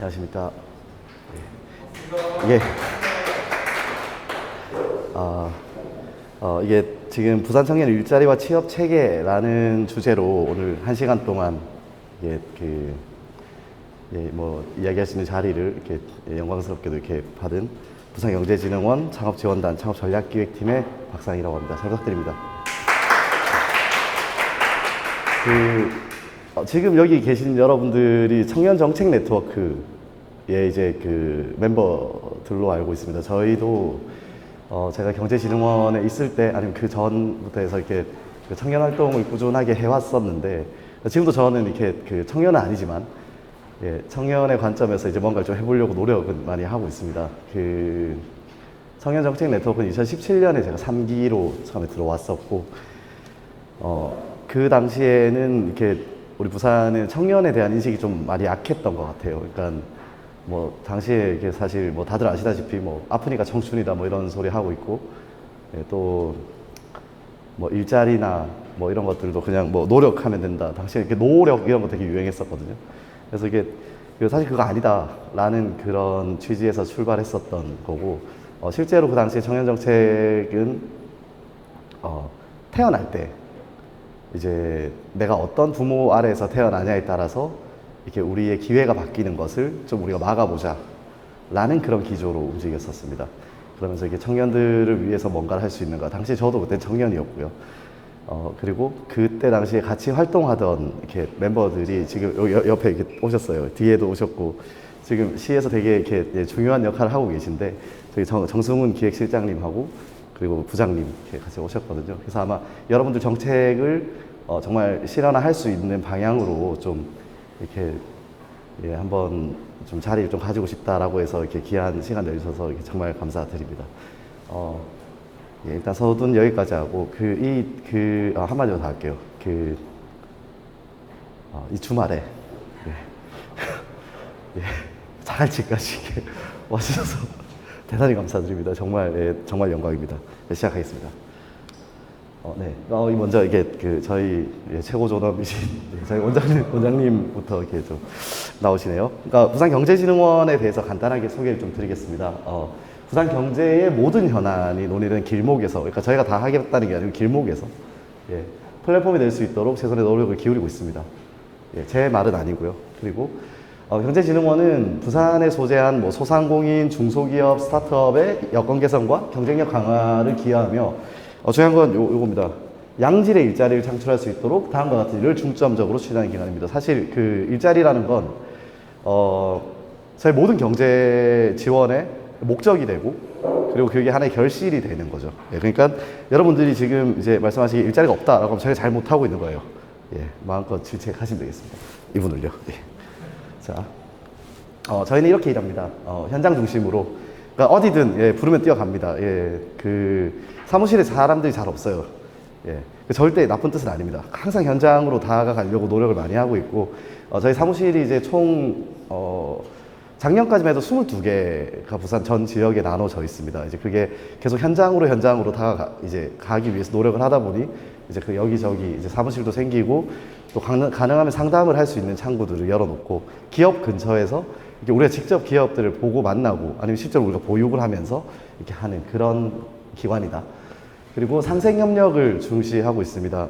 안녕하십니까. 예. 이게 지금 부산 청년 일자리와 취업 체계라는 주제로 오늘 1시간 동안 이게 이야기할 수 있는 자리를 이렇게 영광스럽게도 이렇게 받은 부산경제진흥원 창업지원단 창업전략기획팀의 박상희라고 합니다. 잘 부탁드립니다. 지금 여기 계신 여러분들이 청년정책 네트워크의 이제 멤버들로 알고 있습니다. 저희도 제가 경제진흥원에 있을 때 아니면 그 전부터 해서 이렇게 청년 활동을 꾸준하게 해왔었는데, 지금도 저는 이렇게 청년은 아니지만 청년의 관점에서 이제 뭔가를 좀 해보려고 노력은 많이 하고 있습니다. 청년정책 네트워크는 2017년에 제가 3기로 처음에 들어왔었고, 그 당시에는 이렇게 우리 부산은 청년에 대한 인식이 좀 많이 약했던 것 같아요. 그러니까 뭐 당시에 이게 사실 뭐 다들 아시다시피 뭐 아프니까 청춘이다 뭐 이런 소리 하고 있고, 또 뭐 일자리나 뭐 이런 것들도 그냥 뭐 노력하면 된다. 당시에 이렇게 노력 이런 거 되게 유행했었거든요. 그래서 이게 사실 그거 아니다라는 그런 취지에서 출발했었던 거고, 실제로 그 당시에 청년 정책은 태어날 때 이제 내가 어떤 부모 아래에서 태어나냐에 따라서 이렇게 우리의 기회가 바뀌는 것을 좀 우리가 막아보자 라는 그런 기조로 움직였었습니다. 그러면서 이게 청년들을 위해서 뭔가를 할 수 있는가. 당시 저도 그때 청년이었고요. 그리고 그때 당시에 같이 활동하던 이렇게 멤버들이 지금 여기 옆에 이렇게 오셨어요. 뒤에도 오셨고, 지금 시에서 되게 이렇게 중요한 역할을 하고 계신데, 저희 정승훈 기획실장님하고 그리고 부장님 이렇게 같이 오셨거든요. 그래서 아마 여러분들 정책을 정말 실현할 수 있는 방향으로 좀 이렇게 한번 좀 자리를 좀 가지고 싶다라고 해서 이렇게 귀한 시간 내주셔서 이렇게 정말 감사드립니다. 일단 서두는 여기까지 하고 한마디로 더 할게요. 이 주말에 자갈치까지 와주셔서 대단히 감사드립니다. 정말 정말 영광입니다. 시작하겠습니다. 먼저 이게 저희 최고 존엄이신 저희 원장님부터 이렇게 좀 나오시네요. 그러니까 부산경제진흥원에 대해서 간단하게 소개를 좀 드리겠습니다. 부산 경제의 모든 현안이 논의되는 길목에서, 그러니까 저희가 다 하겠다는 게 아니고 길목에서 플랫폼이 될 수 있도록 최선의 노력을 기울이고 있습니다. 제 말은 아니고요. 그리고 경제진흥원은 부산에 소재한 뭐 소상공인, 중소기업, 스타트업의 여건 개선과 경쟁력 강화를 기여하며, 중요한 건 요겁니다. 양질의 일자리를 창출할 수 있도록 다음과 같은 일을 중점적으로 추진하는 기관입니다. 사실 일자리라는 건 저희 모든 경제 지원의 목적이 되고, 그리고 그게 하나의 결실이 되는 거죠. 그러니까 여러분들이 지금 이제 말씀하시기 일자리가 없다라고 하면 저희가 잘 못하고 있는 거예요. 마음껏 질책하시면 되겠습니다. 이분을요. 자, 저희는 이렇게 일합니다. 현장 중심으로. 그러니까 어디든 부르면 뛰어갑니다. 사무실에 사람들이 잘 없어요. 절대 나쁜 뜻은 아닙니다. 항상 현장으로 다가가려고 노력을 많이 하고 있고, 저희 사무실이 이제 총 작년까지만 해도 22개가 부산 전 지역에 나눠져 있습니다. 이제 그게 계속 현장으로 가기 위해서 노력을 하다 보니 이제 여기저기 이제 사무실도 생기고, 또 가능하면 상담을 할 수 있는 창구들을 열어놓고, 기업 근처에서 이렇게 우리가 직접 기업들을 보고 만나고, 아니면 실제로 우리가 보육을 하면서 이렇게 하는 그런 기관이다. 그리고 상생협력을 중시하고 있습니다.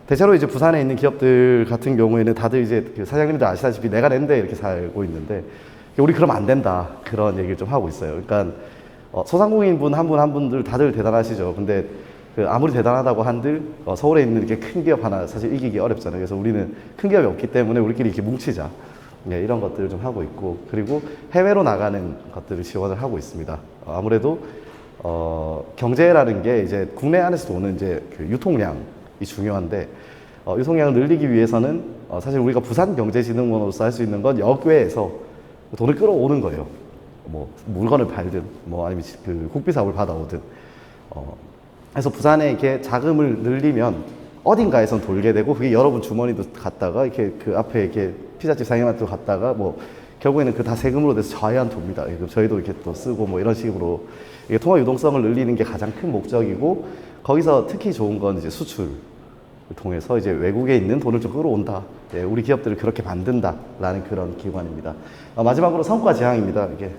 대체로 이제 부산에 있는 기업들 같은 경우에는 다들 이제 사장님들 아시다시피 내가 낸데 이렇게 살고 있는데, 우리 그러면 안 된다. 그런 얘기를 좀 하고 있어요. 그러니까 소상공인 분 한 분 한 분들 다들 대단하시죠. 근데 아무리 대단하다고 한들 서울에 있는 이렇게 큰 기업 하나 사실 이기기 어렵잖아요. 그래서 우리는 큰 기업이 없기 때문에 우리끼리 이렇게 뭉치자. 이런 것들을 좀 하고 있고, 그리고 해외로 나가는 것들을 지원을 하고 있습니다. 아무래도 경제라는 게 이제 국내 안에서 오는 이제 유통량이 중요한데, 유통량을 늘리기 위해서는 사실 우리가 부산경제진흥원으로서 할 수 있는 건 역외에서 돈을 끌어오는 거예요. 뭐 물건을 팔든 뭐 아니면 국비 사업을 받아오든. 그래서 부산에 이렇게 자금을 늘리면 어딘가에선 돌게 되고, 그게 여러분 주머니도 갔다가 이렇게 앞에 이렇게 피자집 사장님한테 갔다가 뭐 결국에는 다 세금으로 돼서 저희한테 옵니다. 저희도 이렇게 또 쓰고 뭐 이런 식으로 통화 유동성을 늘리는 게 가장 큰 목적이고, 거기서 특히 좋은 건 이제 수출. 통해서 이제 외국에 있는 돈을 좀 끌어온다. 예, 우리 기업들을 그렇게 만든다라는 그런 기관입니다. 마지막으로 성과 지향입니다. 이게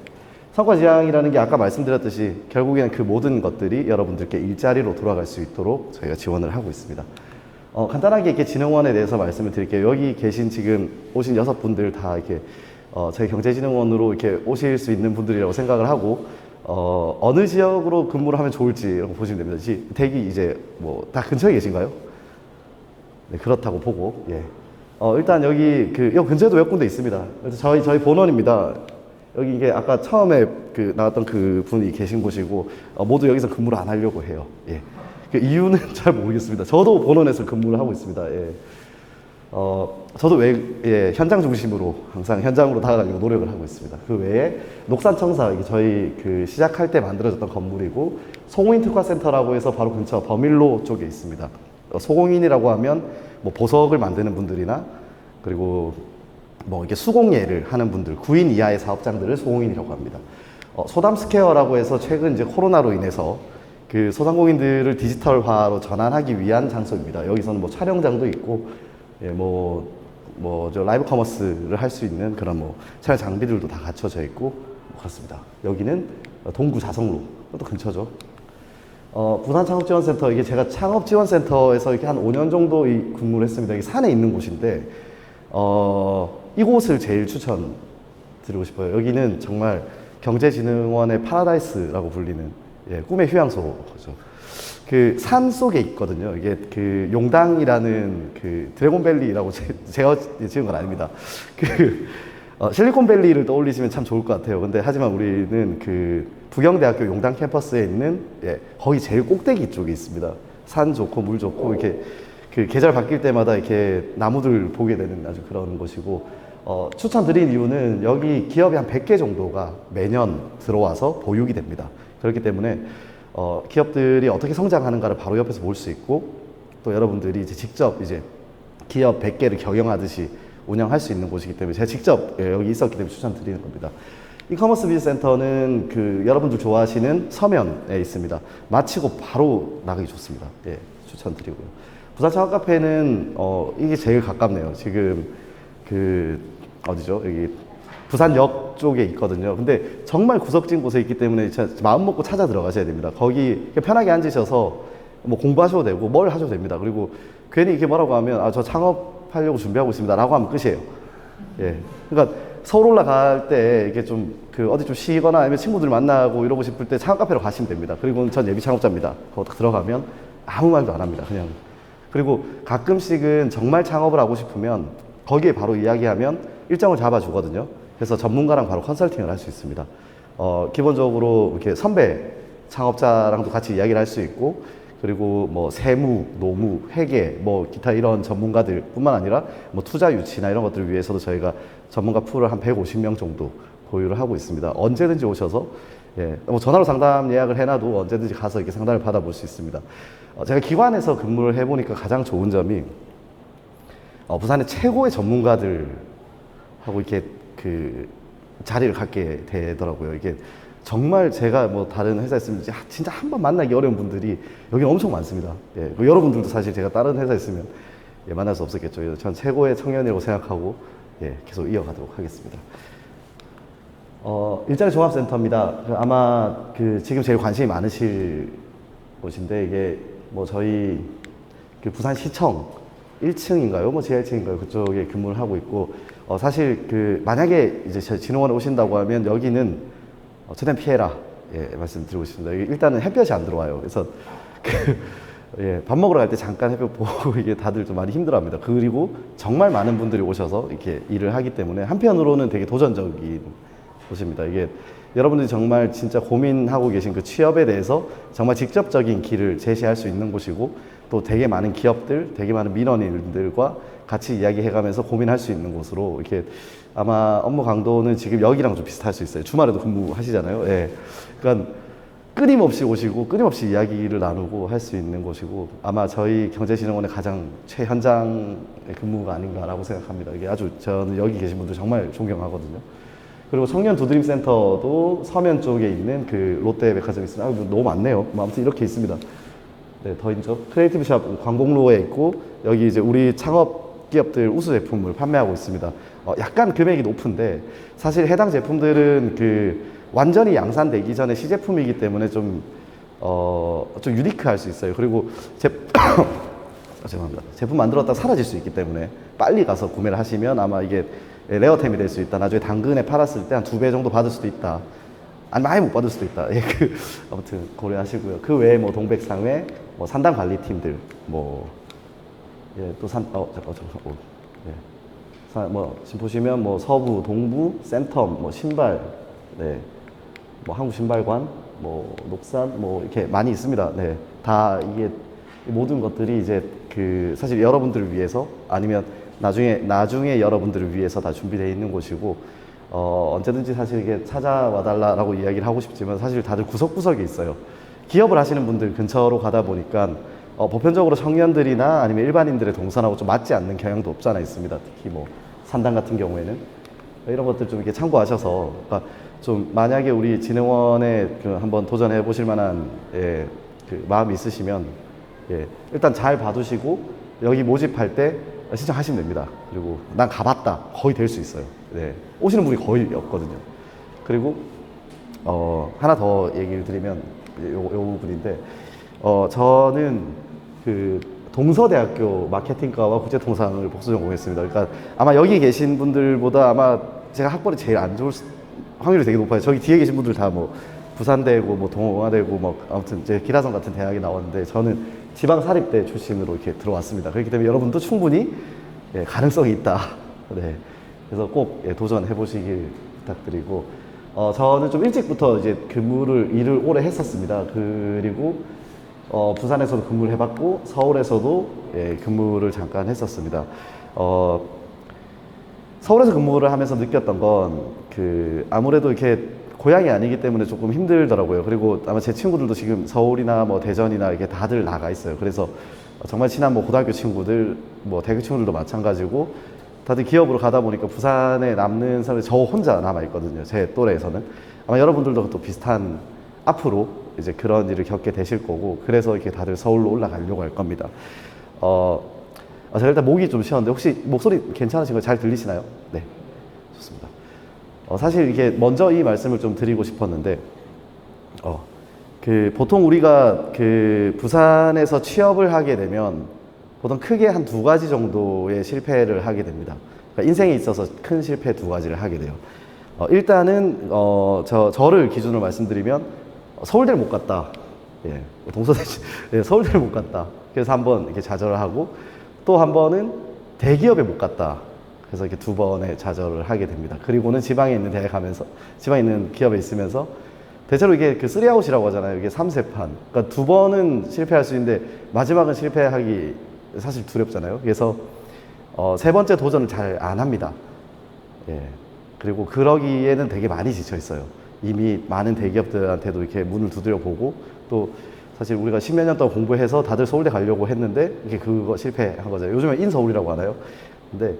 성과 지향이라는 게 아까 말씀드렸듯이 결국에는 그 모든 것들이 여러분들께 일자리로 돌아갈 수 있도록 저희가 지원을 하고 있습니다. 간단하게 이렇게 진흥원에 대해서 말씀을 드릴게요. 여기 계신 지금 오신 6분들 다 이렇게 저희 경제진흥원으로 이렇게 오실 수 있는 분들이라고 생각을 하고 어느 지역으로 근무를 하면 좋을지 보시면 됩니다. 대기 이제 뭐 다 근처에 계신가요? 네, 그렇다고 보고 예. 일단 여기 여 근처에도 몇 군데 있습니다. 그래서 저희 본원입니다. 여기 이게 아까 처음에 나왔던 그 분이 계신 곳이고 모두 여기서 근무를 안 하려고 해요. 예. 그 이유는 잘 모르겠습니다. 저도 본원에서 근무를 하고 있습니다. 예. 저도 현장 중심으로 항상 현장으로 다가가려고 노력을 하고 있습니다. 그 외에 녹산청사, 이게 저희 시작할 때 만들어졌던 건물이고, 소공인 특화센터라고 해서 바로 근처 버밀로 쪽에 있습니다. 소공인이라고 하면 뭐 보석을 만드는 분들이나 그리고 뭐 이게 수공예를 하는 분들, 9인 이하의 사업장들을 소공인이라고 합니다. 소담스퀘어라고 해서 최근 이제 코로나로 인해서 그 소상공인들을 디지털화로 전환하기 위한 장소입니다. 여기서는 뭐 촬영장도 있고, 예, 저 라이브 커머스를 할 수 있는 그런 뭐 촬영 장비들도 다 갖춰져 있고 그렇습니다. 여기는 동구 자성로, 또 근처죠. 부산 창업지원센터, 이게 제가 창업지원센터에서 이렇게 한 5년 정도 근무를 했습니다. 이게 산에 있는 곳인데, 이곳을 제일 추천드리고 싶어요. 여기는 정말 경제진흥원의 파라다이스라고 불리는 꿈의 휴양소죠. 그 산 속에 있거든요. 이게 용당이라는 드래곤밸리라고 제가 지은 건 아닙니다. 실리콘밸리를 떠올리시면 참 좋을 것 같아요. 근데 하지만 우리는 부경대학교 용당 캠퍼스에 있는 거의 제일 꼭대기 쪽에 있습니다. 산 좋고 물 좋고 이렇게 계절 바뀔 때마다 이렇게 나무들 보게 되는 아주 그런 곳이고, 추천드린 이유는 여기 기업이 한 100개 정도가 매년 들어와서 보육이 됩니다. 그렇기 때문에 기업들이 어떻게 성장하는가를 바로 옆에서 볼 수 있고, 또 여러분들이 이제 직접 기업 100개를 경영하듯이 운영할 수 있는 곳이기 때문에 제가 직접 여기 있었기 때문에 추천드리는 겁니다. 이커머스 비즈센터는 여러분들 좋아하시는 서면에 있습니다. 마치고 바로 나가기 좋습니다. 예, 추천드리고요. 부산 창업 카페는 이게 제일 가깝네요. 지금 어디죠? 여기 부산역 쪽에 있거든요. 근데 정말 구석진 곳에 있기 때문에 마음 먹고 찾아 들어가셔야 됩니다. 거기 편하게 앉으셔서 뭐 공부하셔도 되고 뭘 하셔도 됩니다. 그리고 괜히 이렇게 뭐라고 하면 저 창업하려고 준비하고 있습니다 라고 하면 끝이에요. 예. 그러니까 서울 올라갈 때 이렇게 좀 어디 좀 쉬거나 아니면 친구들 만나고 이러고 싶을 때 창업 카페로 가시면 됩니다. 그리고 전 예비 창업자입니다. 거기 딱 들어가면 아무 말도 안 합니다. 그냥. 그리고 가끔씩은 정말 창업을 하고 싶으면 거기에 바로 이야기하면 일정을 잡아주거든요. 그래서 전문가랑 바로 컨설팅을 할 수 있습니다. 기본적으로 이렇게 선배 창업자랑도 같이 이야기를 할 수 있고, 그리고 뭐 세무, 노무, 회계, 뭐 기타 이런 전문가들 뿐만 아니라 뭐 투자 유치나 이런 것들을 위해서도 저희가 전문가 풀을 한 150명 정도 보유를 하고 있습니다. 언제든지 오셔서 뭐 전화로 상담 예약을 해놔도 언제든지 가서 이렇게 상담을 받아볼 수 있습니다. 제가 기관에서 근무를 해보니까 가장 좋은 점이 부산의 최고의 전문가들하고 이렇게 자리를 갖게 되더라고요. 이게 정말 제가 뭐 다른 회사에 있으면 진짜 한 번 만나기 어려운 분들이 여기 엄청 많습니다. 예, 여러분들도 사실 제가 다른 회사에 있으면 만날 수 없었겠죠. 전 최고의 청년이라고 생각하고 계속 이어가도록 하겠습니다. 일자리 종합센터입니다. 아마 지금 제일 관심이 많으실 곳인데, 이게 뭐 저희 부산시청 1층인가요? 뭐 지하 1층인가요? 그쪽에 근무를 하고 있고, 사실 만약에 이제 진흥원에 오신다고 하면 여기는 최대한 피해라 말씀드리고 싶습니다. 일단은 햇볕이 안 들어와요. 그래서 밥 먹으러 갈 때 잠깐 햇볕 보고 이게 다들 좀 많이 힘들어합니다. 그리고 정말 많은 분들이 오셔서 이렇게 일을 하기 때문에 한편으로는 되게 도전적인 곳입니다. 이게 여러분들이 정말 진짜 고민하고 계신 취업에 대해서 정말 직접적인 길을 제시할 수 있는 곳이고, 또 되게 많은 기업들, 되게 많은 민원인들과 같이 이야기해가면서 고민할 수 있는 곳으로, 이렇게 아마 업무 강도는 지금 여기랑 좀 비슷할 수 있어요. 주말에도 근무하시잖아요. 예. 그러니까 끊임없이 오시고 끊임없이 이야기를 나누고 할 수 있는 곳이고, 아마 저희 경제진흥원의 가장 최현장의 근무가 아닌가라고 생각합니다. 이게 아주 저는 여기 계신 분들 정말 존경하거든요. 그리고 청년 두드림센터도 서면 쪽에 있는 롯데백화점이 있습니다. 너무 많네요. 아무튼 이렇게 있습니다. 네, 더인저 크리에이티브 샵 광곡로에 있고 여기 이제 우리 창업 기업들 우수 제품을 판매하고 있습니다. 약간 금액이 높은데 사실 해당 제품들은 그 완전히 양산되기 전에 시제품이기 때문에 좀 유니크할 수 있어요. 그리고 죄송합니다. 제품 만들었다가 사라질 수 있기 때문에 빨리 가서 구매를 하시면 아마 이게 레어템이 될 수 있다. 나중에 당근에 팔았을 때 한 2배 정도 받을 수도 있다. 아니 많이 못 받을 수도 있다. 예, 아무튼 고려하시고요. 그 외에 뭐 동백상회, 뭐 산당 관리팀들, 뭐 예, 또 지금 보시면 뭐 서부, 동부, 센텀, 뭐 신발, 네, 뭐 한국 신발관, 뭐 녹산, 뭐 이렇게 많이 있습니다. 네, 다 이게 모든 것들이 이제 그 사실 여러분들을 위해서 아니면 나중에 여러분들을 위해서 다 준비되어 있는 곳이고 언제든지 사실 이게 찾아와 달라라고 이야기를 하고 싶지만 사실 다들 구석구석에 있어요. 기업을 하시는 분들 근처로 가다 보니까 보편적으로 청년들이나 아니면 일반인들의 동선하고 좀 맞지 않는 경향도 없지 않아 있습니다. 특히 뭐 산당 같은 경우에는 이런 것들 좀 이렇게 참고하셔서 그러니까 좀 만약에 우리 진흥원에 그 한번 도전해 보실 만한 그 마음이 있으시면 일단 잘 봐두시고 여기 모집할 때 신청하시면 됩니다. 그리고 난 가봤다 거의 될 수 있어요. 네, 오시는 분이 거의 없거든요. 그리고 하나 더 얘기를 드리면 요 부분인데 저는 그 동서대학교 마케팅과와 국제통상을 복수 전공했습니다. 그러니까 아마 여기 계신 분들보다 아마 제가 학벌이 제일 안 좋을 확률이 되게 높아요. 저기 뒤에 계신 분들 다 뭐 부산대고 뭐 동아대고 뭐 아무튼 제 기라성 같은 대학에 나왔는데 저는 지방 사립대 출신으로 이렇게 들어왔습니다. 그렇기 때문에 여러분도 충분히 가능성이 있다. 네. 그래서 꼭 도전해 보시길 부탁드리고 저는 좀 일찍부터 이제 일을 오래 했었습니다. 그리고 부산에서도 근무를 해봤고 서울에서도 근무를 잠깐 했었습니다. 서울에서 근무를 하면서 느꼈던 건 그 아무래도 이렇게 고향이 아니기 때문에 조금 힘들더라고요. 그리고 아마 제 친구들도 지금 서울이나 뭐 대전이나 이렇게 다들 나가 있어요. 그래서 정말 친한 뭐 고등학교 친구들, 뭐 대교 친구들도 마찬가지고 다들 기업으로 가다 보니까 부산에 남는 사람이 저 혼자 남아 있거든요. 제 또래에서는 아마 여러분들도 또 비슷한 앞으로 이제 그런 일을 겪게 되실 거고 그래서 이렇게 다들 서울로 올라가려고 할 겁니다. 제가 일단 목이 좀 쉬었는데 혹시 목소리 괜찮으신 거 잘 들리시나요? 네, 좋습니다. 사실 이게 먼저 이 말씀을 좀 드리고 싶었는데 그 보통 우리가 그 부산에서 취업을 하게 되면 보통 크게 한 2가지 정도의 실패를 하게 됩니다. 그러니까 인생에 있어서 큰 실패 2가지를 하게 돼요. 일단은 저를 기준으로 말씀드리면 서울대를 못 갔다. 예, 동서대 서울대를 못 갔다. 그래서 한번 이렇게 좌절을 하고 또 한 번은 대기업에 못 갔다. 그래서 이렇게 2번의 좌절을 하게 됩니다. 그리고는 지방에 있는 대학 가면서 지방에 있는 기업에 있으면서 대체로 이게 그 3아웃이라고 하잖아요. 이게 3세판. 그러니까 2번은 실패할 수 있는데 마지막은 실패하기 사실 두렵잖아요. 그래서 3번째 도전을 잘 안 합니다. 예. 그리고 그러기에는 되게 많이 지쳐 있어요. 이미 많은 대기업들한테도 이렇게 문을 두드려 보고 또 사실 우리가 10몇 년 동안 공부해서 다들 서울대 가려고 했는데 이게 그거 실패한 거죠. 요즘에 인서울이라고 하나요? 근데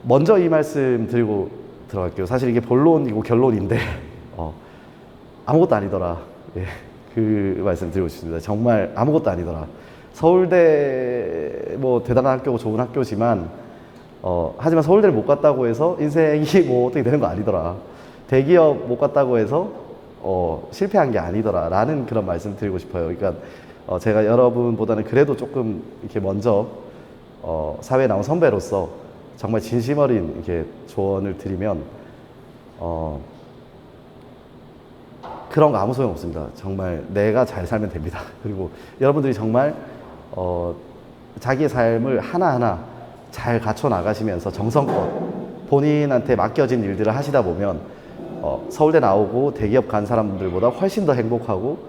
먼저 이 말씀 드리고 들어갈게요. 사실 이게 본론이고 결론인데 아무것도 아니더라. 예, 그 말씀 드리고 싶습니다. 정말 아무것도 아니더라. 서울대 뭐 대단한 학교고 좋은 학교지만 하지만 서울대를 못 갔다고 해서 인생이 뭐 어떻게 되는 거 아니더라. 대기업 못 갔다고 해서 실패한 게 아니더라 라는 그런 말씀 드리고 싶어요. 그러니까 제가 여러분보다는 그래도 조금 이렇게 먼저 사회에 나온 선배로서 정말 진심 어린 이렇게 조언을 드리면 그런 거 아무 소용 없습니다. 정말 내가 잘 살면 됩니다. 그리고 여러분들이 정말 자기의 삶을 하나하나 잘 갖춰 나가시면서 정성껏 본인한테 맡겨진 일들을 하시다 보면 서울대 나오고 대기업 간 사람들보다 훨씬 더 행복하고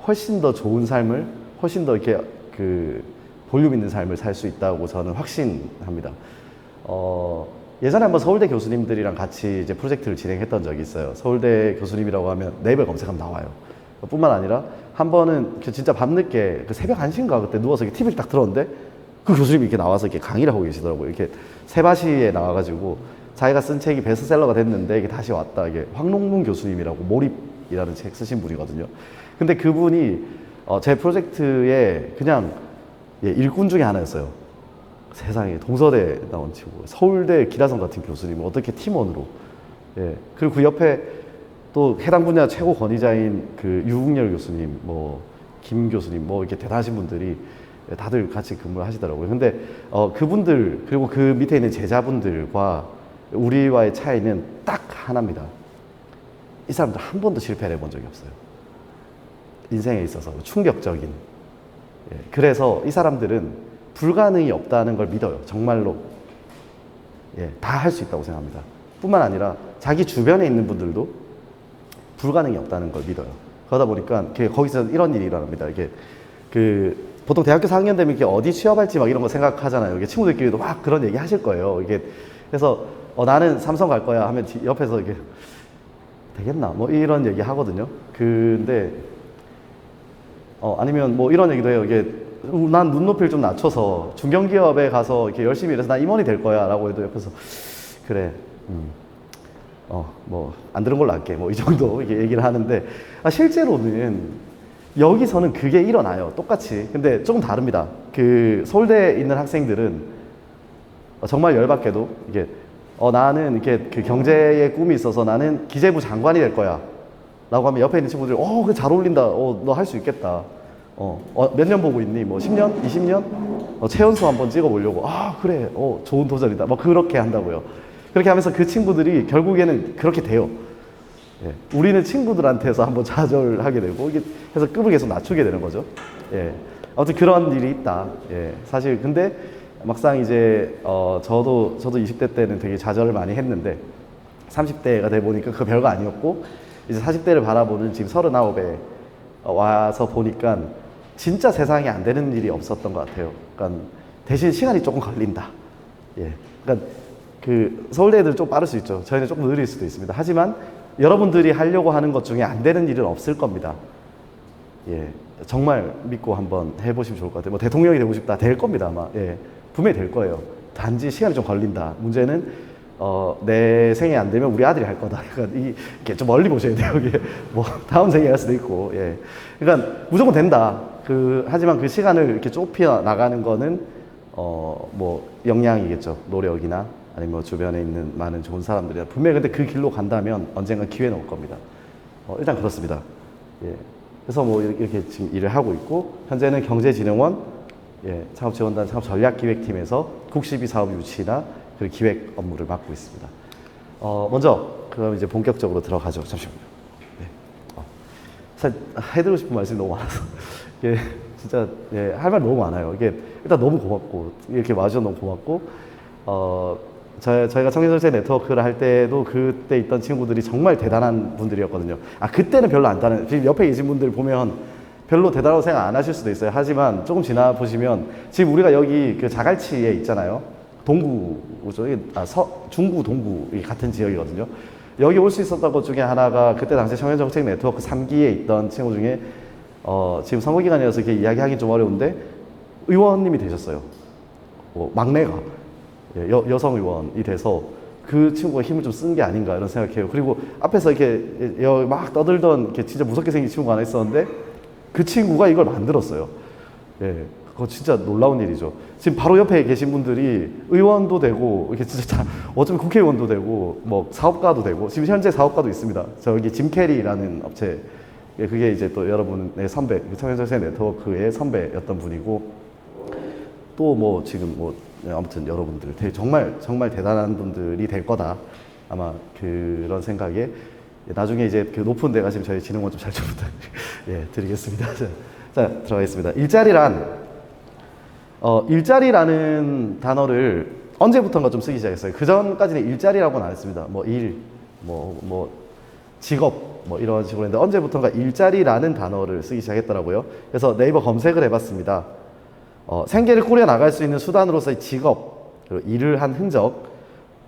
훨씬 더 좋은 삶을 훨씬 더 이렇게 그 볼륨 있는 삶을 살 수 있다고 저는 확신합니다. 예전에 한번 서울대 교수님들이랑 같이 이제 프로젝트를 진행했던 적이 있어요. 서울대 교수님이라고 하면 네이버 검색하면 나와요. 뿐만 아니라 한 번은 진짜 밤늦게 그 새벽 1시인가 그때 누워서 이렇게 TV를 딱 틀었는데 그 교수님이 이렇게 나와서 이렇게 강의를 하고 계시더라고요. 이렇게 세바시에 나와가지고 자기가 쓴 책이 베스트셀러가 됐는데 이게 다시 왔다. 이게 황롱문 교수님이라고 몰입이라는 책 쓰신 분이거든요. 근데 그분이 제 프로젝트에 그냥 일꾼 중에 하나였어요. 세상에 동서대 나온 친구, 서울대 기라성 같은 교수님 어떻게 팀원으로. 그리고 그 옆에 또 해당 분야 최고 권위자인 그 유국열 교수님, 뭐 김 교수님, 뭐 이렇게 대단하신 분들이 다들 같이 근무를 하시더라고요. 근데 그분들 그리고 그 밑에 있는 제자분들과 우리와의 차이는 딱 하나입니다. 이 사람들 한 번도 실패를 해본 적이 없어요. 인생에 있어서 충격적인. 그래서 이 사람들은 불가능이 없다는 걸 믿어요. 정말로. 다 할 수 있다고 생각합니다. 뿐만 아니라 자기 주변에 있는 분들도 불가능이 없다는 걸 믿어요. 그러다 보니까 거기서 이런 일이 일어납니다. 이게 보통 대학교 4학년 되면 이렇게 어디 취업할지 막 이런 거 생각하잖아요. 이게 친구들끼리도 막 그런 얘기 하실 거예요. 이게 그래서 나는 삼성 갈 거야 하면 옆에서 이게 되겠나 뭐 이런 얘기 하거든요. 근데 아니면 뭐 이런 얘기도 해요. 이게 난 눈높이를 좀 낮춰서 중견기업에 가서 이렇게 열심히 일해서 난 임원이 될 거야 라고 해도 옆에서 그래 뭐 안 들은 걸로 할게 뭐 이 정도 이렇게 얘기를 하는데 실제로는 여기서는 그게 일어나요. 똑같이. 근데 조금 다릅니다. 그 서울대에 있는 학생들은 정말 열받게도 이게 나는 이렇게 그 경제의 꿈이 있어서 나는 기재부 장관이 될 거야 라고 하면 옆에 있는 친구들이 그래 잘 어울린다. 너 할 수 있겠다. 몇 년 보고 있니? 뭐 10년? 20년? 최연소 한번 찍어보려고. 그래. 좋은 도전이다. 뭐 그렇게 한다고요. 그렇게 하면서 그 친구들이 결국에는 그렇게 돼요. 우리는 친구들한테서 한번 좌절하게 되고, 이게 해서 급을 계속 낮추게 되는 거죠. 아무튼 그런 일이 있다. 사실, 근데 막상 이제, 저도 20대 때는 되게 좌절을 많이 했는데, 30대가 돼 보니까 그 별거 아니었고, 이제 40대를 바라보는 지금 39에 와서 보니까 진짜 세상에 안 되는 일이 없었던 것 같아요. 그러니까 대신 시간이 조금 걸린다. 그러니까 그 서울대 애들 좀 빠를 수 있죠. 저희는 조금 느릴 수도 있습니다. 하지만 여러분들이 하려고 하는 것 중에 안 되는 일은 없을 겁니다. 정말 믿고 한번 해보시면 좋을 것 같아요. 뭐 대통령이 되고 싶다. 될 겁니다, 아마. 분명히 될 거예요. 단지 시간이 좀 걸린다. 문제는 내 생에 안 되면 우리 아들이 할 거다. 그러니까 이게 좀 멀리 보셔야 돼요. 이게 뭐 다음 생에 할 수도 있고. 그러니까 무조건 된다. 하지만 그 시간을 이렇게 좁혀 나가는 거는 뭐 역량이겠죠. 노력이나 아니면 뭐 주변에 있는 많은 좋은 사람들이 분명히 근데 그 길로 간다면 언젠가 기회는 올 겁니다. 일단 그렇습니다. 그래서 뭐 이렇게 지금 일을 하고 있고 현재는 경제진흥원 창업지원단 창업전략기획팀에서 국시비 사업 유치나 그 기획 업무를 맡고 있습니다. 먼저 그럼 이제 본격적으로 들어가죠. 잠시만요. 사실 해드리고 싶은 말씀이 너무 많아서 진짜 할 말 너무 많아요. 이게 일단 너무 고맙고 이렇게 와주셔서 너무 고맙고 저희가 청년설계 네트워크를 할 때도 그때 있던 친구들이 정말 대단한 분들이었거든요. 그때는 별로 안 다른, 지금 옆에 계신 분들 보면 별로 대단하다고 생각 안 하실 수도 있어요. 하지만 조금 지나 보시면 지금 우리가 여기 그 자갈치에 있잖아요. 동구죠. 중구, 동구 같은 지역이거든요. 여기 올 수 있었던 것 중에 하나가 그때 당시 청년정책 네트워크 3기에 있던 친구 중에 지금 선거기간이라서 이렇게 이야기하기 좀 어려운데 의원님이 되셨어요. 막내가. 여성 의원이 돼서 그 친구가 힘을 좀 쓴 게 아닌가 이런 생각해요. 그리고 앞에서 이렇게 막 떠들던 이렇게 진짜 무섭게 생긴 친구가 하나 있었는데 그 친구가 이걸 만들었어요. 그거 진짜 놀라운 일이죠. 지금 바로 옆에 계신 분들이 의원도 되고 이렇게 진짜 어쩌면 국회의원도 되고 뭐 사업가도 되고 지금 현재 사업가도 있습니다. 저기 짐캐리라는 업체 그게 이제 또 여러분의 선배 청년정책 네트워크의 선배였던 분이고 또 뭐 지금 뭐 아무튼 여러분들 정말 대단한 분들이 될 거다. 아마 그런 생각에 나중에 이제 그 높은 데 가시면 저희 진흥원 좀 잘 좀 드리겠습니다. 자, 들어가겠습니다. 일자리라는 단어를 언제부턴가 좀 쓰기 시작했어요. 그 전까지는 일자리라고는 안 했습니다. 뭐 일, 뭐 직업, 뭐 이런 식으로 했는데 언제부턴가 일자리라는 단어를 쓰기 시작했더라고요. 그래서 네이버 검색을 해봤습니다. 생계를 꾸려 나갈 수 있는 수단으로서의 직업, 그리고 일을 한 흔적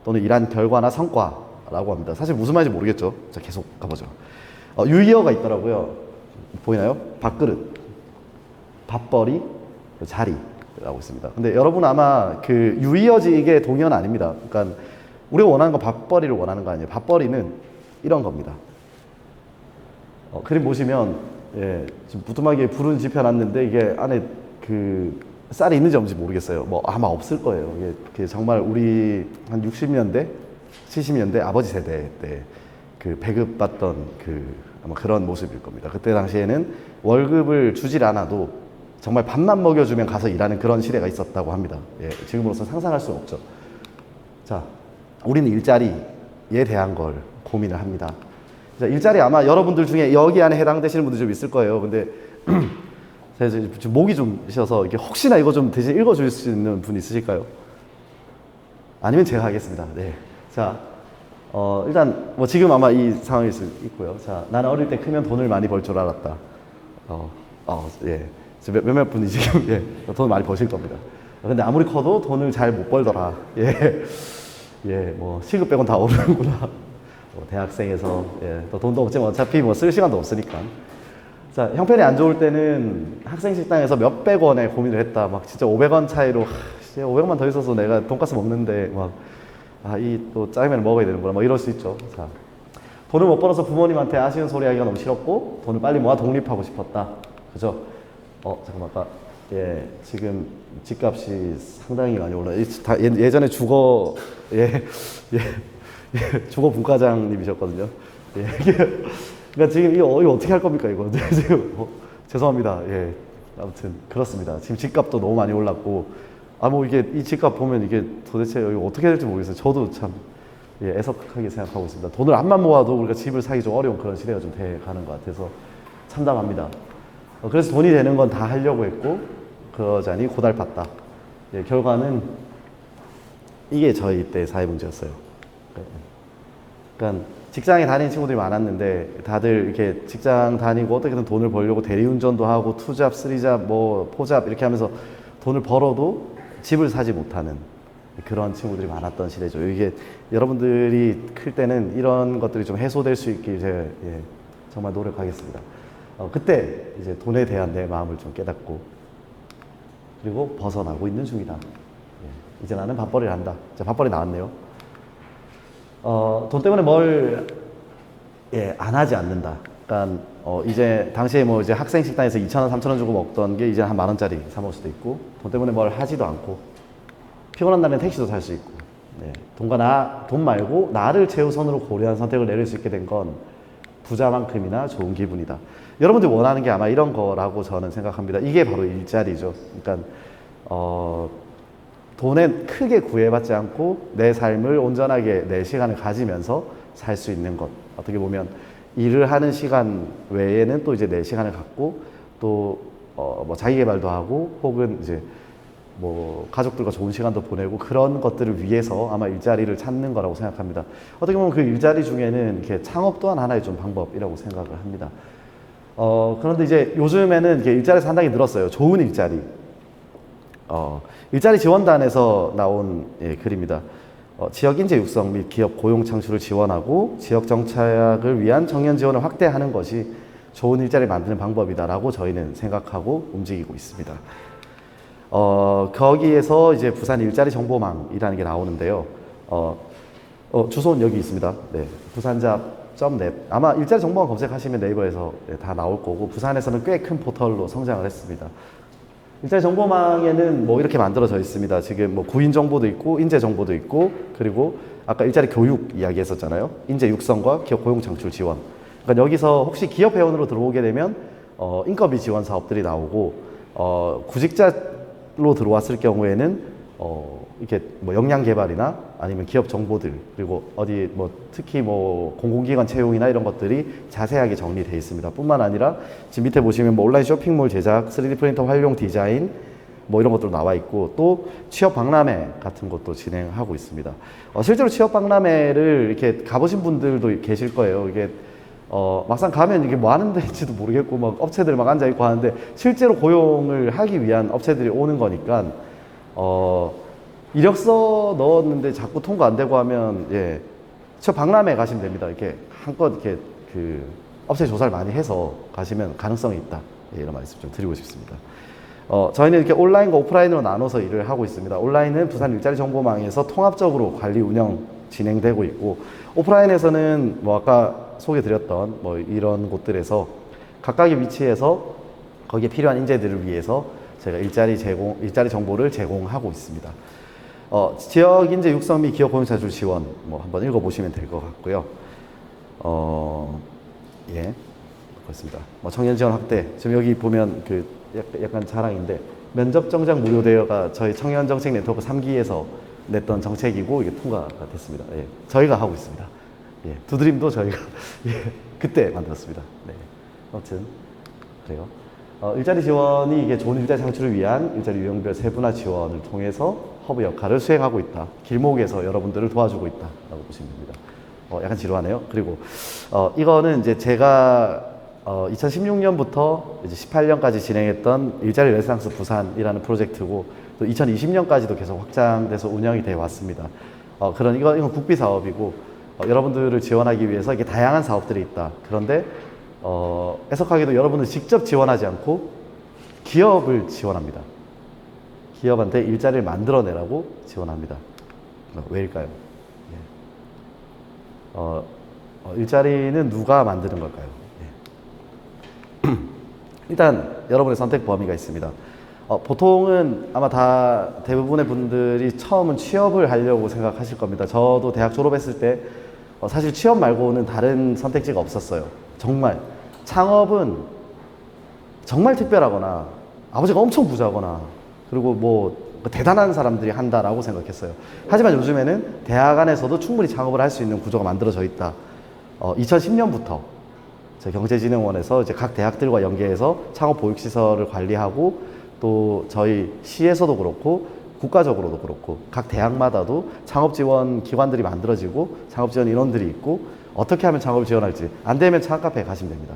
또는 일한 결과나 성과라고 합니다. 사실 무슨 말인지 모르겠죠. 자, 계속 가보죠. 유의어가 있더라고요. 보이나요? 밥그릇, 밥벌이, 자리라고 있습니다. 근데 여러분 아마 그 유의어지 이게 동의어는 아닙니다. 그러니까 우리가 원하는 건 밥벌이를 원하는 거 아니에요. 밥벌이는 이런 겁니다. 그림 보시면 예, 지금 부뚜막에 불은 지펴놨는데 이게 안에 그 쌀이 있는지 없는지 모르겠어요. 뭐 아마 없을 거예요. 이게 정말 우리 한 60년대, 70년대 아버지 세대 때 그 배급 받던 그 아마 그런 모습일 겁니다. 그때 당시에는 월급을 주질 않아도 정말 밥만 먹여주면 가서 일하는 그런 시대가 있었다고 합니다. 예, 지금으로서 상상할 수 없죠. 자, 우리는 일자리에 대한 걸 고민을 합니다. 자, 일자리 아마 여러분들 중에 여기 안에 해당되시는 분들 좀 있을 거예요. 근데 제가 지금 목이 좀 쉬어서 이게 혹시나 이거 좀 대신 읽어줄 수 있는 분 있으실까요? 아니면 제가 하겠습니다. 네. 자, 일단 뭐 지금 아마 이 상황일 수 있고요. 자, 나는 어릴 때 크면 돈을 많이 벌 줄 알았다. 예. 몇몇 분이 지금 예, 돈을 많이 버실 겁니다. 근데 아무리 커도 돈을 잘 못 벌더라. 예. 예, 뭐 시급 빼곤 다 오르는구나. 대학생에서 예, 또 돈도 없지만 어차피 뭐 쓸 시간도 없으니까. 자, 형편이 안 좋을 때는 학생 식당에서 몇백 원에 고민을 했다. 막 진짜 500원 차이로 500원 더 있어서 내가 돈가스 먹는데 막 이 또 짜장면 먹어야 되는구나. 뭐 이럴 수 있죠. 자, 돈을 못 벌어서 부모님한테 아쉬운 소리 하기가 너무 싫었고 돈을 빨리 모아 독립하고 싶었다. 그죠? 잠깐만 아까 예, 지금 집값이 상당히 많이 올라. 예전에 주거 주거 분과장님이셨거든요. 예, 그러니까 지금 이거 어떻게 할 겁니까 이거? 지금 죄송합니다. 예, 아무튼 그렇습니다. 지금 집값도 너무 많이 올랐고, 뭐 이게 이 집값 보면 이게 도대체 이거 어떻게 될지 모르겠어요. 저도 참 애석하게 생각하고 있습니다. 돈을 암만 모아도 우리가 집을 사기 좀 어려운 그런 시대가 좀 돼 가는 것 같아서 참담합니다. 그래서 돈이 되는 건 다 하려고 했고 그러자니 고달팠다. 예, 결과는 이게 저희 때 사회 문제였어요. 그러니까 직장에 다니는 친구들이 많았는데 다들 이렇게 직장 다니고 어떻게든 돈을 벌려고 대리운전도 하고 투잡, 쓰리잡, 뭐 포잡 이렇게 하면서 돈을 벌어도 집을 사지 못하는 그런 친구들이 많았던 시대죠. 이게 여러분들이 클 때는 이런 것들이 좀 해소될 수 있길 제가 정말 노력하겠습니다. 그때 이제 돈에 대한 내 마음을 좀 깨닫고 그리고 벗어나고 있는 중이다. 이제 나는 밥벌이를 한다. 자, 밥벌이 나왔네요. 돈 때문에 뭘 안 하지 않는다. 그러니까 이제 당시에 뭐 이제 학생 식당에서 2,000원, 3,000원 주고 먹던 게 이제 한 10,000원짜리 사 먹을 수도 있고, 돈 때문에 뭘 하지도 않고 피곤한 날엔 택시도 탈 수 있고, 돈 말고 나를 최우선으로 고려한 선택을 내릴 수 있게 된 건 부자만큼이나 좋은 기분이다. 여러분들이 원하는 게 아마 이런 거라고 저는 생각합니다. 이게 바로 일자리죠. 그러니까 돈에 크게 구애받지 않고 내 삶을 온전하게 내 시간을 가지면서 살 수 있는 것. 어떻게 보면 일을 하는 시간 외에는 또 이제 내 시간을 갖고 또 뭐 자기 개발도 하고 혹은 이제 뭐 가족들과 좋은 시간도 보내고 그런 것들을 위해서 아마 일자리를 찾는 거라고 생각합니다. 어떻게 보면 그 일자리 중에는 이렇게 창업 또한 하나의 좀 방법이라고 생각을 합니다. 그런데 이제 요즘에는 이게 일자리 상당히 늘었어요. 좋은 일자리. 일자리 지원단에서 나온 글입니다. 지역 인재 육성 및 기업 고용 창출을 지원하고 지역 정착을 위한 청년 지원을 확대하는 것이 좋은 일자리를 만드는 방법이다라고 저희는 생각하고 움직이고 있습니다. 거기에서 이제 부산 일자리 정보망이라는 게 나오는데요. 주소는 여기 있습니다. 네, 부산잡.net. 아마 일자리 정보망 검색하시면 네이버에서 다 나올 거고, 부산에서는 꽤 큰 포털로 성장을 했습니다. 일자리 정보망에는 뭐 이렇게 만들어져 있습니다. 지금 뭐 구인 정보도 있고, 인재 정보도 있고, 그리고 아까 일자리 교육 이야기 했었잖아요. 인재 육성과 기업 고용 창출 지원. 그러니까 여기서 혹시 기업 회원으로 들어오게 되면 인건비 지원 사업들이 나오고, 구직자로 들어왔을 경우에는 이렇게 뭐 역량 개발이나 아니면 기업 정보들, 그리고 어디 뭐 특히 뭐 공공기관 채용이나 이런 것들이 자세하게 정리되어 있습니다. 뿐만 아니라 지금 밑에 보시면 뭐 온라인 쇼핑몰 제작, 3D 프린터 활용 디자인 뭐 이런 것도 나와 있고, 또 취업 박람회 같은 것도 진행하고 있습니다. 실제로 취업 박람회를 이렇게 가보신 분들도 계실 거예요. 이게 막상 가면 이게 뭐 하는 데인지도 모르겠고 막 업체들 막 앉아 있고 하는데, 실제로 고용을 하기 위한 업체들이 오는 거니까 이력서 넣었는데 자꾸 통과 안 되고 하면 취업 박람회 가시면 됩니다. 이렇게 한껏 이렇게 그 업체 조사를 많이 해서 가시면 가능성이 있다. 이런 말씀 좀 드리고 싶습니다. 저희는 이렇게 온라인과 오프라인으로 나눠서 일을 하고 있습니다. 온라인은 부산 일자리 정보망에서 통합적으로 관리 운영 진행되고 있고, 오프라인에서는 뭐 아까 소개드렸던 뭐 이런 곳들에서 각각의 위치에서 거기에 필요한 인재들을 위해서 제가 일자리 정보를 제공하고 있습니다. 지역 인재 육성 및 기업 고용자출 지원 뭐 한번 읽어보시면 될 것 같고요. 예, 그렇습니다. 뭐 청년 지원 확대. 지금 여기 보면 그 약간 자랑인데 면접 정장 무료 대여가 저희 청년 정책 네트워크 3기에서 냈던 정책이고 이게 통과가 됐습니다. 예, 저희가 하고 있습니다. 예, 두드림도 저희가 예, 그때 만들었습니다. 네, 아무튼 그래요. 일자리 지원이 이게 좋은 일자리 창출을 위한 일자리 유형별 세분화 지원을 통해서 허브 역할을 수행하고 있다. 길목에서 여러분들을 도와주고 있다라고 보시면 됩니다. 약간 지루하네요. 그리고 이거는 이제 제가 2016년부터 이제 18년까지 진행했던 일자리 레지던스 부산이라는 프로젝트고 또 2020년까지도 계속 확장돼서 운영이 되어 왔습니다. 이건 국비 사업이고 여러분들을 지원하기 위해서 이게 다양한 사업들이 있다. 그런데 애석하게도 여러분들 직접 지원하지 않고 기업을 지원합니다. 기업한테 일자리를 만들어내라고 지원합니다. 왜일까요? 예. 일자리는 누가 만드는 걸까요? 예. 일단 여러분의 선택 범위가 있습니다. 보통은 아마 다 대부분의 분들이 처음은 취업을 하려고 생각하실 겁니다. 저도 대학 졸업했을 때 사실 취업 말고는 다른 선택지가 없었어요. 정말 창업은 정말 특별하거나 아버지가 엄청 부자거나 그리고 뭐 대단한 사람들이 한다라고 생각했어요. 하지만 요즘에는 대학 안에서도 충분히 창업을 할 수 있는 구조가 만들어져 있다. 2010년부터 경제진흥원에서 이제 각 대학들과 연계해서 창업 보육시설을 관리하고 또 저희 시에서도 그렇고 국가적으로도 그렇고 각 대학마다도 창업 지원 기관들이 만들어지고 창업 지원 인원들이 있고 어떻게 하면 창업을 지원할지 안 되면 창업 카페에 가시면 됩니다.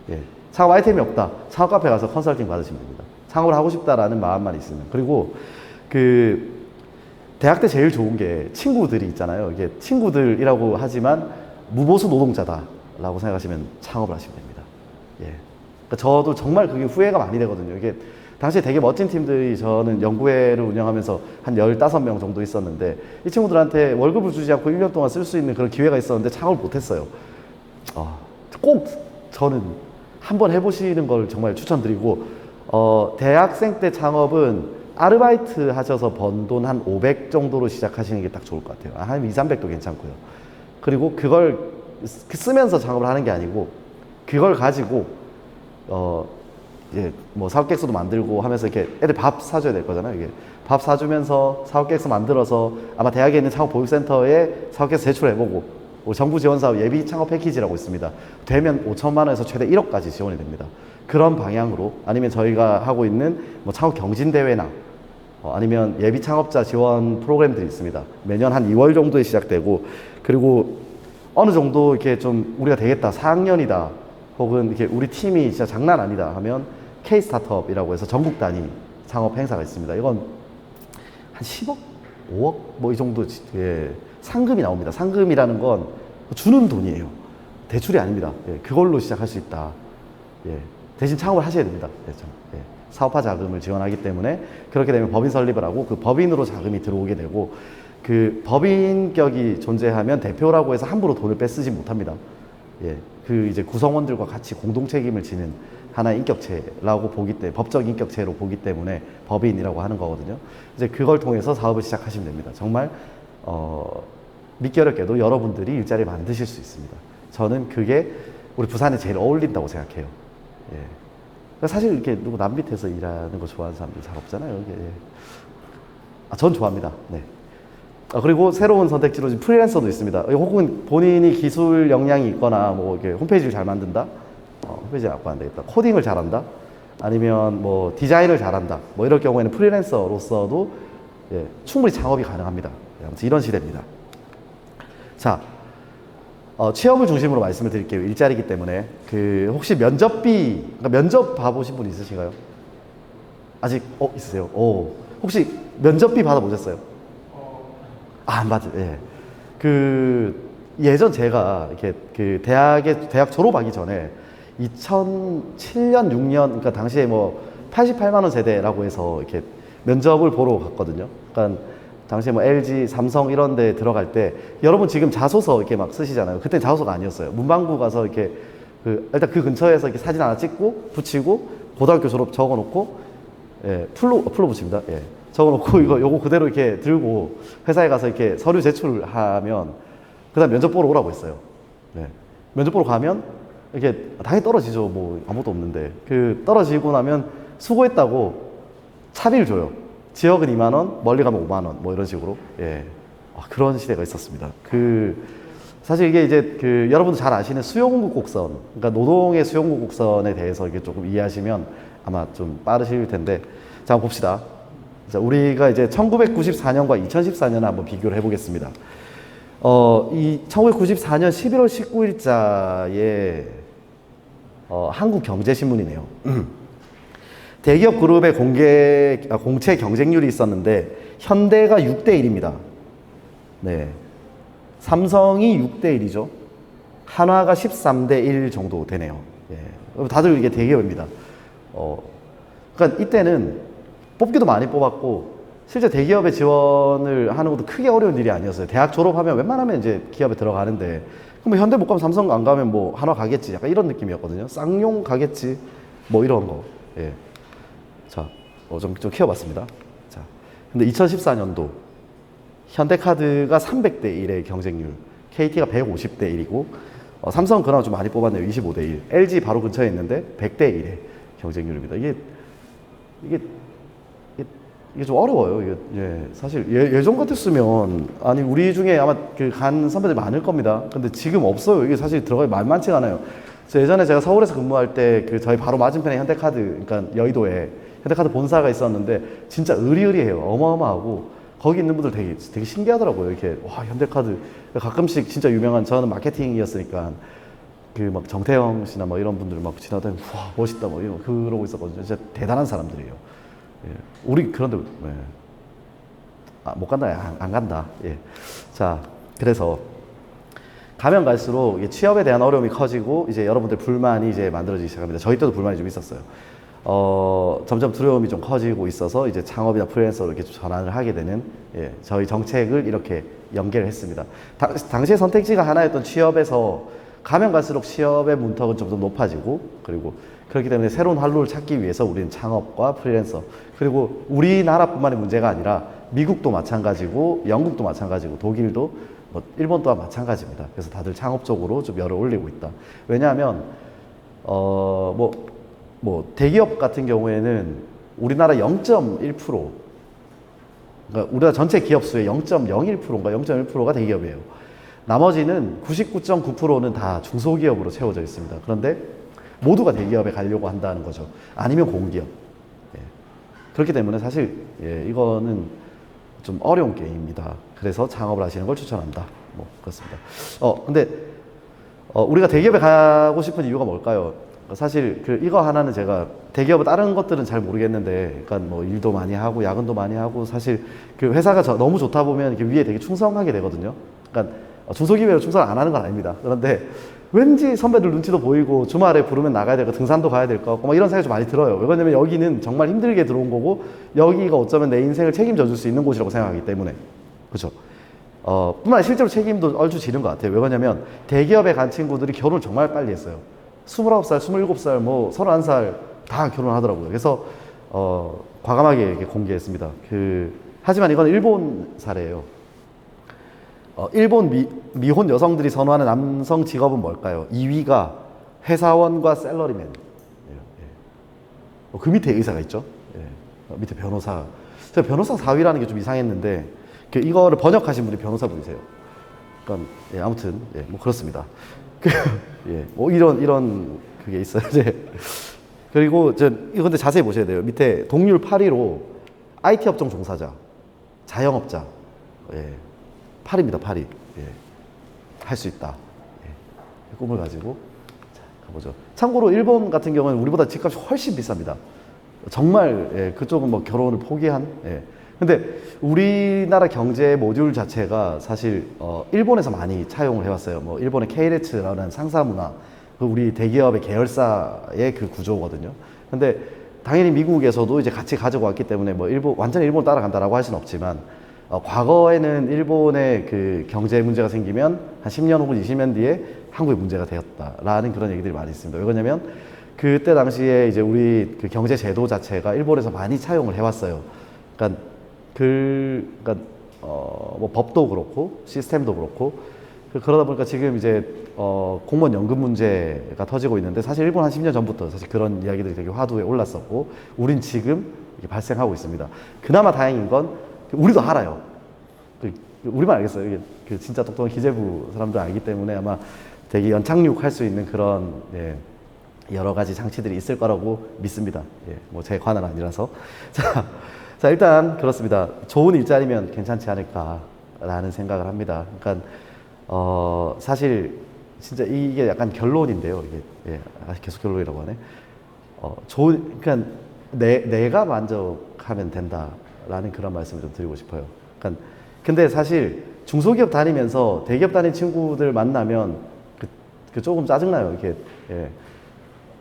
예. 창업 아이템이 없다. 창업 카페 가서 컨설팅 받으시면 됩니다. 창업을 하고 싶다라는 마음만 있으면. 그리고 대학 때 제일 좋은 게 친구들이 있잖아요. 이게 친구들이라고 하지만 무보수 노동자다라고 생각하시면 창업을 하시면 됩니다. 예. 그러니까 저도 정말 그게 후회가 많이 되거든요. 이게 당시에 되게 멋진 팀들이 저는 연구회를 운영하면서 한 15명 정도 있었는데 이 친구들한테 월급을 주지 않고 1년 동안 쓸 수 있는 그런 기회가 있었는데 창업을 못했어요. 꼭 저는 한번 해보시는 걸 정말 추천드리고 대학생 때 창업은 아르바이트 하셔서 번 돈 한 500 정도로 시작하시는 게 딱 좋을 것 같아요. 한 2, 300도 괜찮고요. 그리고 그걸 쓰면서 창업을 하는 게 아니고 그걸 가지고 이제 뭐 사업계획서도 만들고 하면서 이렇게 애들 밥 사줘야 될 거잖아요. 이게 밥 사주면서 사업계획서 만들어서 아마 대학에 있는 창업보육센터에 사업계획서 제출해보고 우리 정부 지원 사업 예비 창업 패키지라고 있습니다. 되면 5천만 원에서 최대 1억까지 지원이 됩니다. 그런 방향으로 아니면 저희가 하고 있는 뭐 창업 경진대회나 아니면 예비 창업자 지원 프로그램들이 있습니다. 매년 한 2월 정도에 시작되고 그리고 어느 정도 이렇게 좀 우리가 되겠다 4학년이다 혹은 이렇게 우리 팀이 진짜 장난 아니다 하면 K 스타트업이라고 해서 전국 단위 창업 행사가 있습니다. 이건 한 10억, 5억 뭐 이 정도 상금이 나옵니다. 상금이라는 건 주는 돈이에요. 대출이 아닙니다. 그걸로 시작할 수 있다. 대신 창업을 하셔야 됩니다. 사업화 자금을 지원하기 때문에 그렇게 되면 법인 설립을 하고 그 법인으로 자금이 들어오게 되고 그 법인격이 존재하면 대표라고 해서 함부로 돈을 빼쓰지 못합니다. 그 이제 구성원들과 같이 공동 책임을 지는 하나의 인격체라고 보기 때문에 법적 인격체로 보기 때문에 법인이라고 하는 거거든요. 이제 그걸 통해서 사업을 시작하시면 됩니다. 정말 믿기 어렵게도 여러분들이 일자리 만드실 수 있습니다. 저는 그게 우리 부산에 제일 어울린다고 생각해요. 사실 이렇게 누구 남 밑에서 일하는 거 좋아하는 사람들 잘 없잖아요. 전 좋아합니다. 네. 그리고 새로운 선택지로 지금 프리랜서도 있습니다. 혹은 본인이 기술 역량이 있거나 뭐 이렇게 홈페이지를 잘 만든다. 홈페이지 갖고 안 되겠다. 코딩을 잘한다. 아니면 뭐 디자인을 잘한다. 뭐 이럴 경우에는 프리랜서로서도 충분히 창업이 가능합니다. 아무튼 이런 시대입니다. 자, 취업을 중심으로 말씀을 드릴게요. 일자리이기 때문에 혹시 그러니까 면접 봐보신 분 있으신가요? 아직 있으세요? 혹시 면접비 받아보셨어요? 맞아요. 예전 제가 이렇게 대학 졸업하기 전에 2007년, 6년, 그러니까 당시에 뭐 88만 원 세대라고 해서 이렇게 면접을 보러 갔거든요. 그러니까 당시에 뭐 LG, 삼성 이런 데 들어갈 때 여러분 지금 자소서 이렇게 막 쓰시잖아요. 그때 자소서가 아니었어요. 문방구 가서 이렇게 일단 그 근처에서 이렇게 사진 하나 찍고 붙이고 고등학교 졸업 적어놓고 예, 풀로 붙입니다. 예. 적어놓고 요거 그대로 이렇게 들고 회사에 가서 이렇게 서류 제출하면 그다음 면접 보러 오라고 했어요. 네. 면접 보러 가면 이렇게 당연히 떨어지죠. 뭐 아무것도 없는데 그 떨어지고 나면 수고했다고 차비를 줘요. 지역은 2만 원, 멀리 가면 5만 원, 뭐 이런 식으로. 예. 그런 시대가 있었습니다. 사실 이게 이제 여러분도 잘 아시는 수용국 곡선, 그러니까 노동의 수용국 곡선에 대해서 이게 조금 이해하시면 아마 좀 빠르실 텐데, 자, 한번 봅시다. 자, 우리가 이제 1994년과 2014년을 한번 비교를 해보겠습니다. 이 1994년 11월 19일자에 한국경제신문이네요. 대기업 그룹의 공채 경쟁률이 있었는데 현대가 6대1입니다. 네. 삼성이 6대1이죠. 한화가 13대1 정도 되네요. 예. 다들 이게 대기업입니다. 그러니까 이때는 뽑기도 많이 뽑았고 실제 대기업에 지원을 하는 것도 크게 어려운 일이 아니었어요. 대학 졸업하면 웬만하면 이제 기업에 들어가는데 그럼 뭐 현대 못 가면 삼성 안 가면 뭐 한화 가겠지. 약간 이런 느낌이었거든요. 쌍용 가겠지. 뭐 이런 거. 예. 자, 좀 키워봤습니다. 자, 근데 2014년도 현대카드가 300대 1의 경쟁률, KT가 150대 1이고, 삼성은 그나마 좀 많이 뽑았네요. 25대 1. LG 바로 근처에 있는데 100대 1의 경쟁률입니다. 이게 좀 어려워요. 예, 사실 예전 같았으면 아니 우리 중에 아마 간 선배들 많을 겁니다. 근데 지금 없어요. 이게 사실 들어가기 만만치가 않아요. 예전에 제가 서울에서 근무할 때 저희 바로 맞은편에 현대카드, 그러니까 여의도에 현대카드 본사가 있었는데 진짜 으리으리해요. 어마어마하고 거기 있는 분들 되게 신기하더라고요. 이렇게 와 현대카드 가끔씩 진짜 유명한, 저는 마케팅이었으니까 막 정태영 씨나 뭐 이런 분들 막 지나다니면 와 멋있다 뭐 이런 그러고 있었거든요. 진짜 대단한 사람들이에요. 예. 우리 그런데 예. 못 간다. 안 간다. 예. 자, 그래서 가면 갈수록 취업에 대한 어려움이 커지고 이제 여러분들 불만이 이제 만들어지기 시작합니다. 저희 때도 불만이 좀 있었어요. 점점 두려움이 좀 커지고 있어서 이제 창업이나 프리랜서로 이렇게 전환을 하게 되는, 예, 저희 정책을 이렇게 연계를 했습니다. 당시의 선택지가 하나였던 취업에서 가면 갈수록 취업의 문턱은 점점 높아지고, 그리고 그렇기 때문에 새로운 활로를 찾기 위해서 우리는 창업과 프리랜서, 그리고 우리나라뿐만의 문제가 아니라 미국도 마찬가지고 영국도 마찬가지고 독일도 뭐 일본 또한 마찬가지입니다. 그래서 다들 창업 쪽으로 좀 열을 올리고 있다. 왜냐하면 대기업 같은 경우에는 우리나라 0.1%, 그러니까 우리나라 전체 기업 수의 0.01%인가 0.1%가 대기업이에요. 나머지는 99.9%는 다 중소기업으로 채워져 있습니다. 그런데 모두가 대기업에 가려고 한다는 거죠. 아니면 공기업. 예. 그렇기 때문에 사실 이거는 좀 어려운 게임입니다. 그래서 창업을 하시는 걸 추천한다. 뭐 그렇습니다. 근데 우리가 대기업에 가고 싶은 이유가 뭘까요? 사실 이거 하나는 제가 대기업은 다른 것들은 잘 모르겠는데, 그러니까 뭐 일도 많이 하고 야근도 많이 하고 사실 회사가 너무 좋다 보면 이렇게 위에 되게 충성하게 되거든요. 그러니까 중소기업에 충성 안 하는 건 아닙니다. 그런데 왠지 선배들 눈치도 보이고 주말에 부르면 나가야 될까, 등산도 가야 될 것 같고 막 이런 생각이 좀 많이 들어요. 왜냐면 여기는 정말 힘들게 들어온 거고 여기가 어쩌면 내 인생을 책임져 줄 수 있는 곳이라고 생각하기 때문에. 그렇죠. 뿐만 아니라 실제로 책임도 얼추 지는 것 같아요. 왜냐면 대기업에 간 친구들이 결혼을 정말 빨리 했어요. 29살, 27살, 뭐 31살 다 결혼하더라고요. 그래서 과감하게 이렇게 공개했습니다. 하지만 이건 일본 사례예요. 일본 미혼 여성들이 선호하는 남성 직업은 뭘까요? 2위가 회사원과 샐러리맨. 그 밑에 의사가 있죠. 밑에 변호사. 제가 변호사 4위라는 게 좀 이상했는데 이거를 번역하신 분이 변호사분이세요. 그러니까 아무튼 뭐 그렇습니다. 뭐 이런 그게 있어요. 그리고 이거 근데 자세히 보셔야 돼요. 밑에 동률 8위로 IT 업종 종사자, 자영업자, 8위입니다. 8위. 할 수 있다. 꿈을 가지고 가보죠. 참고로 일본 같은 경우는 우리보다 집값이 훨씬 비쌉니다. 정말 그쪽은 뭐 결혼을 포기한. 근데 우리나라 경제 모듈 자체가 사실 일본에서 많이 차용을 해왔어요. 뭐 일본의 K레츠라는 상사 문화, 우리 대기업의 계열사의 그 구조거든요. 근데 당연히 미국에서도 이제 같이 가지고 왔기 때문에 뭐 완전히 일본 따라간다라고 할 수는 없지만 과거에는 일본의 그 경제 문제가 생기면 한 10년 혹은 20년 뒤에 한국의 문제가 되었다라는 그런 얘기들이 많이 있습니다. 왜 그러냐면 그때 당시에 이제 우리 그 경제 제도 자체가 일본에서 많이 차용을 해왔어요. 그러니까 뭐 법도 그렇고 시스템도 그렇고 그러다 보니까 지금 이제 공무원 연금 문제가 터지고 있는데 사실 일본 한 10년 전부터 사실 그런 이야기들이 되게 화두에 올랐었고 우린 지금 이게 발생하고 있습니다. 그나마 다행인 건 우리도 알아요. 우리만 알겠어요. 이게 그 진짜 똑똑한 기재부 사람들 알기 때문에 아마 되게 연착륙할 수 있는 그런 여러 가지 장치들이 있을 거라고 믿습니다. 뭐 제 관은 아니라서. 자, 일단 그렇습니다. 좋은 일자리면 괜찮지 않을까라는 생각을 합니다. 그러니까 사실 진짜 이게 약간 결론인데요. 이게 계속 결론이라고 하네. 그러니까 내가 만족하면 된다라는 그런 말씀을 좀 드리고 싶어요. 그러니까 근데 사실 중소기업 다니면서 대기업 다니는 친구들 만나면 그 조금 짜증나요. 이렇게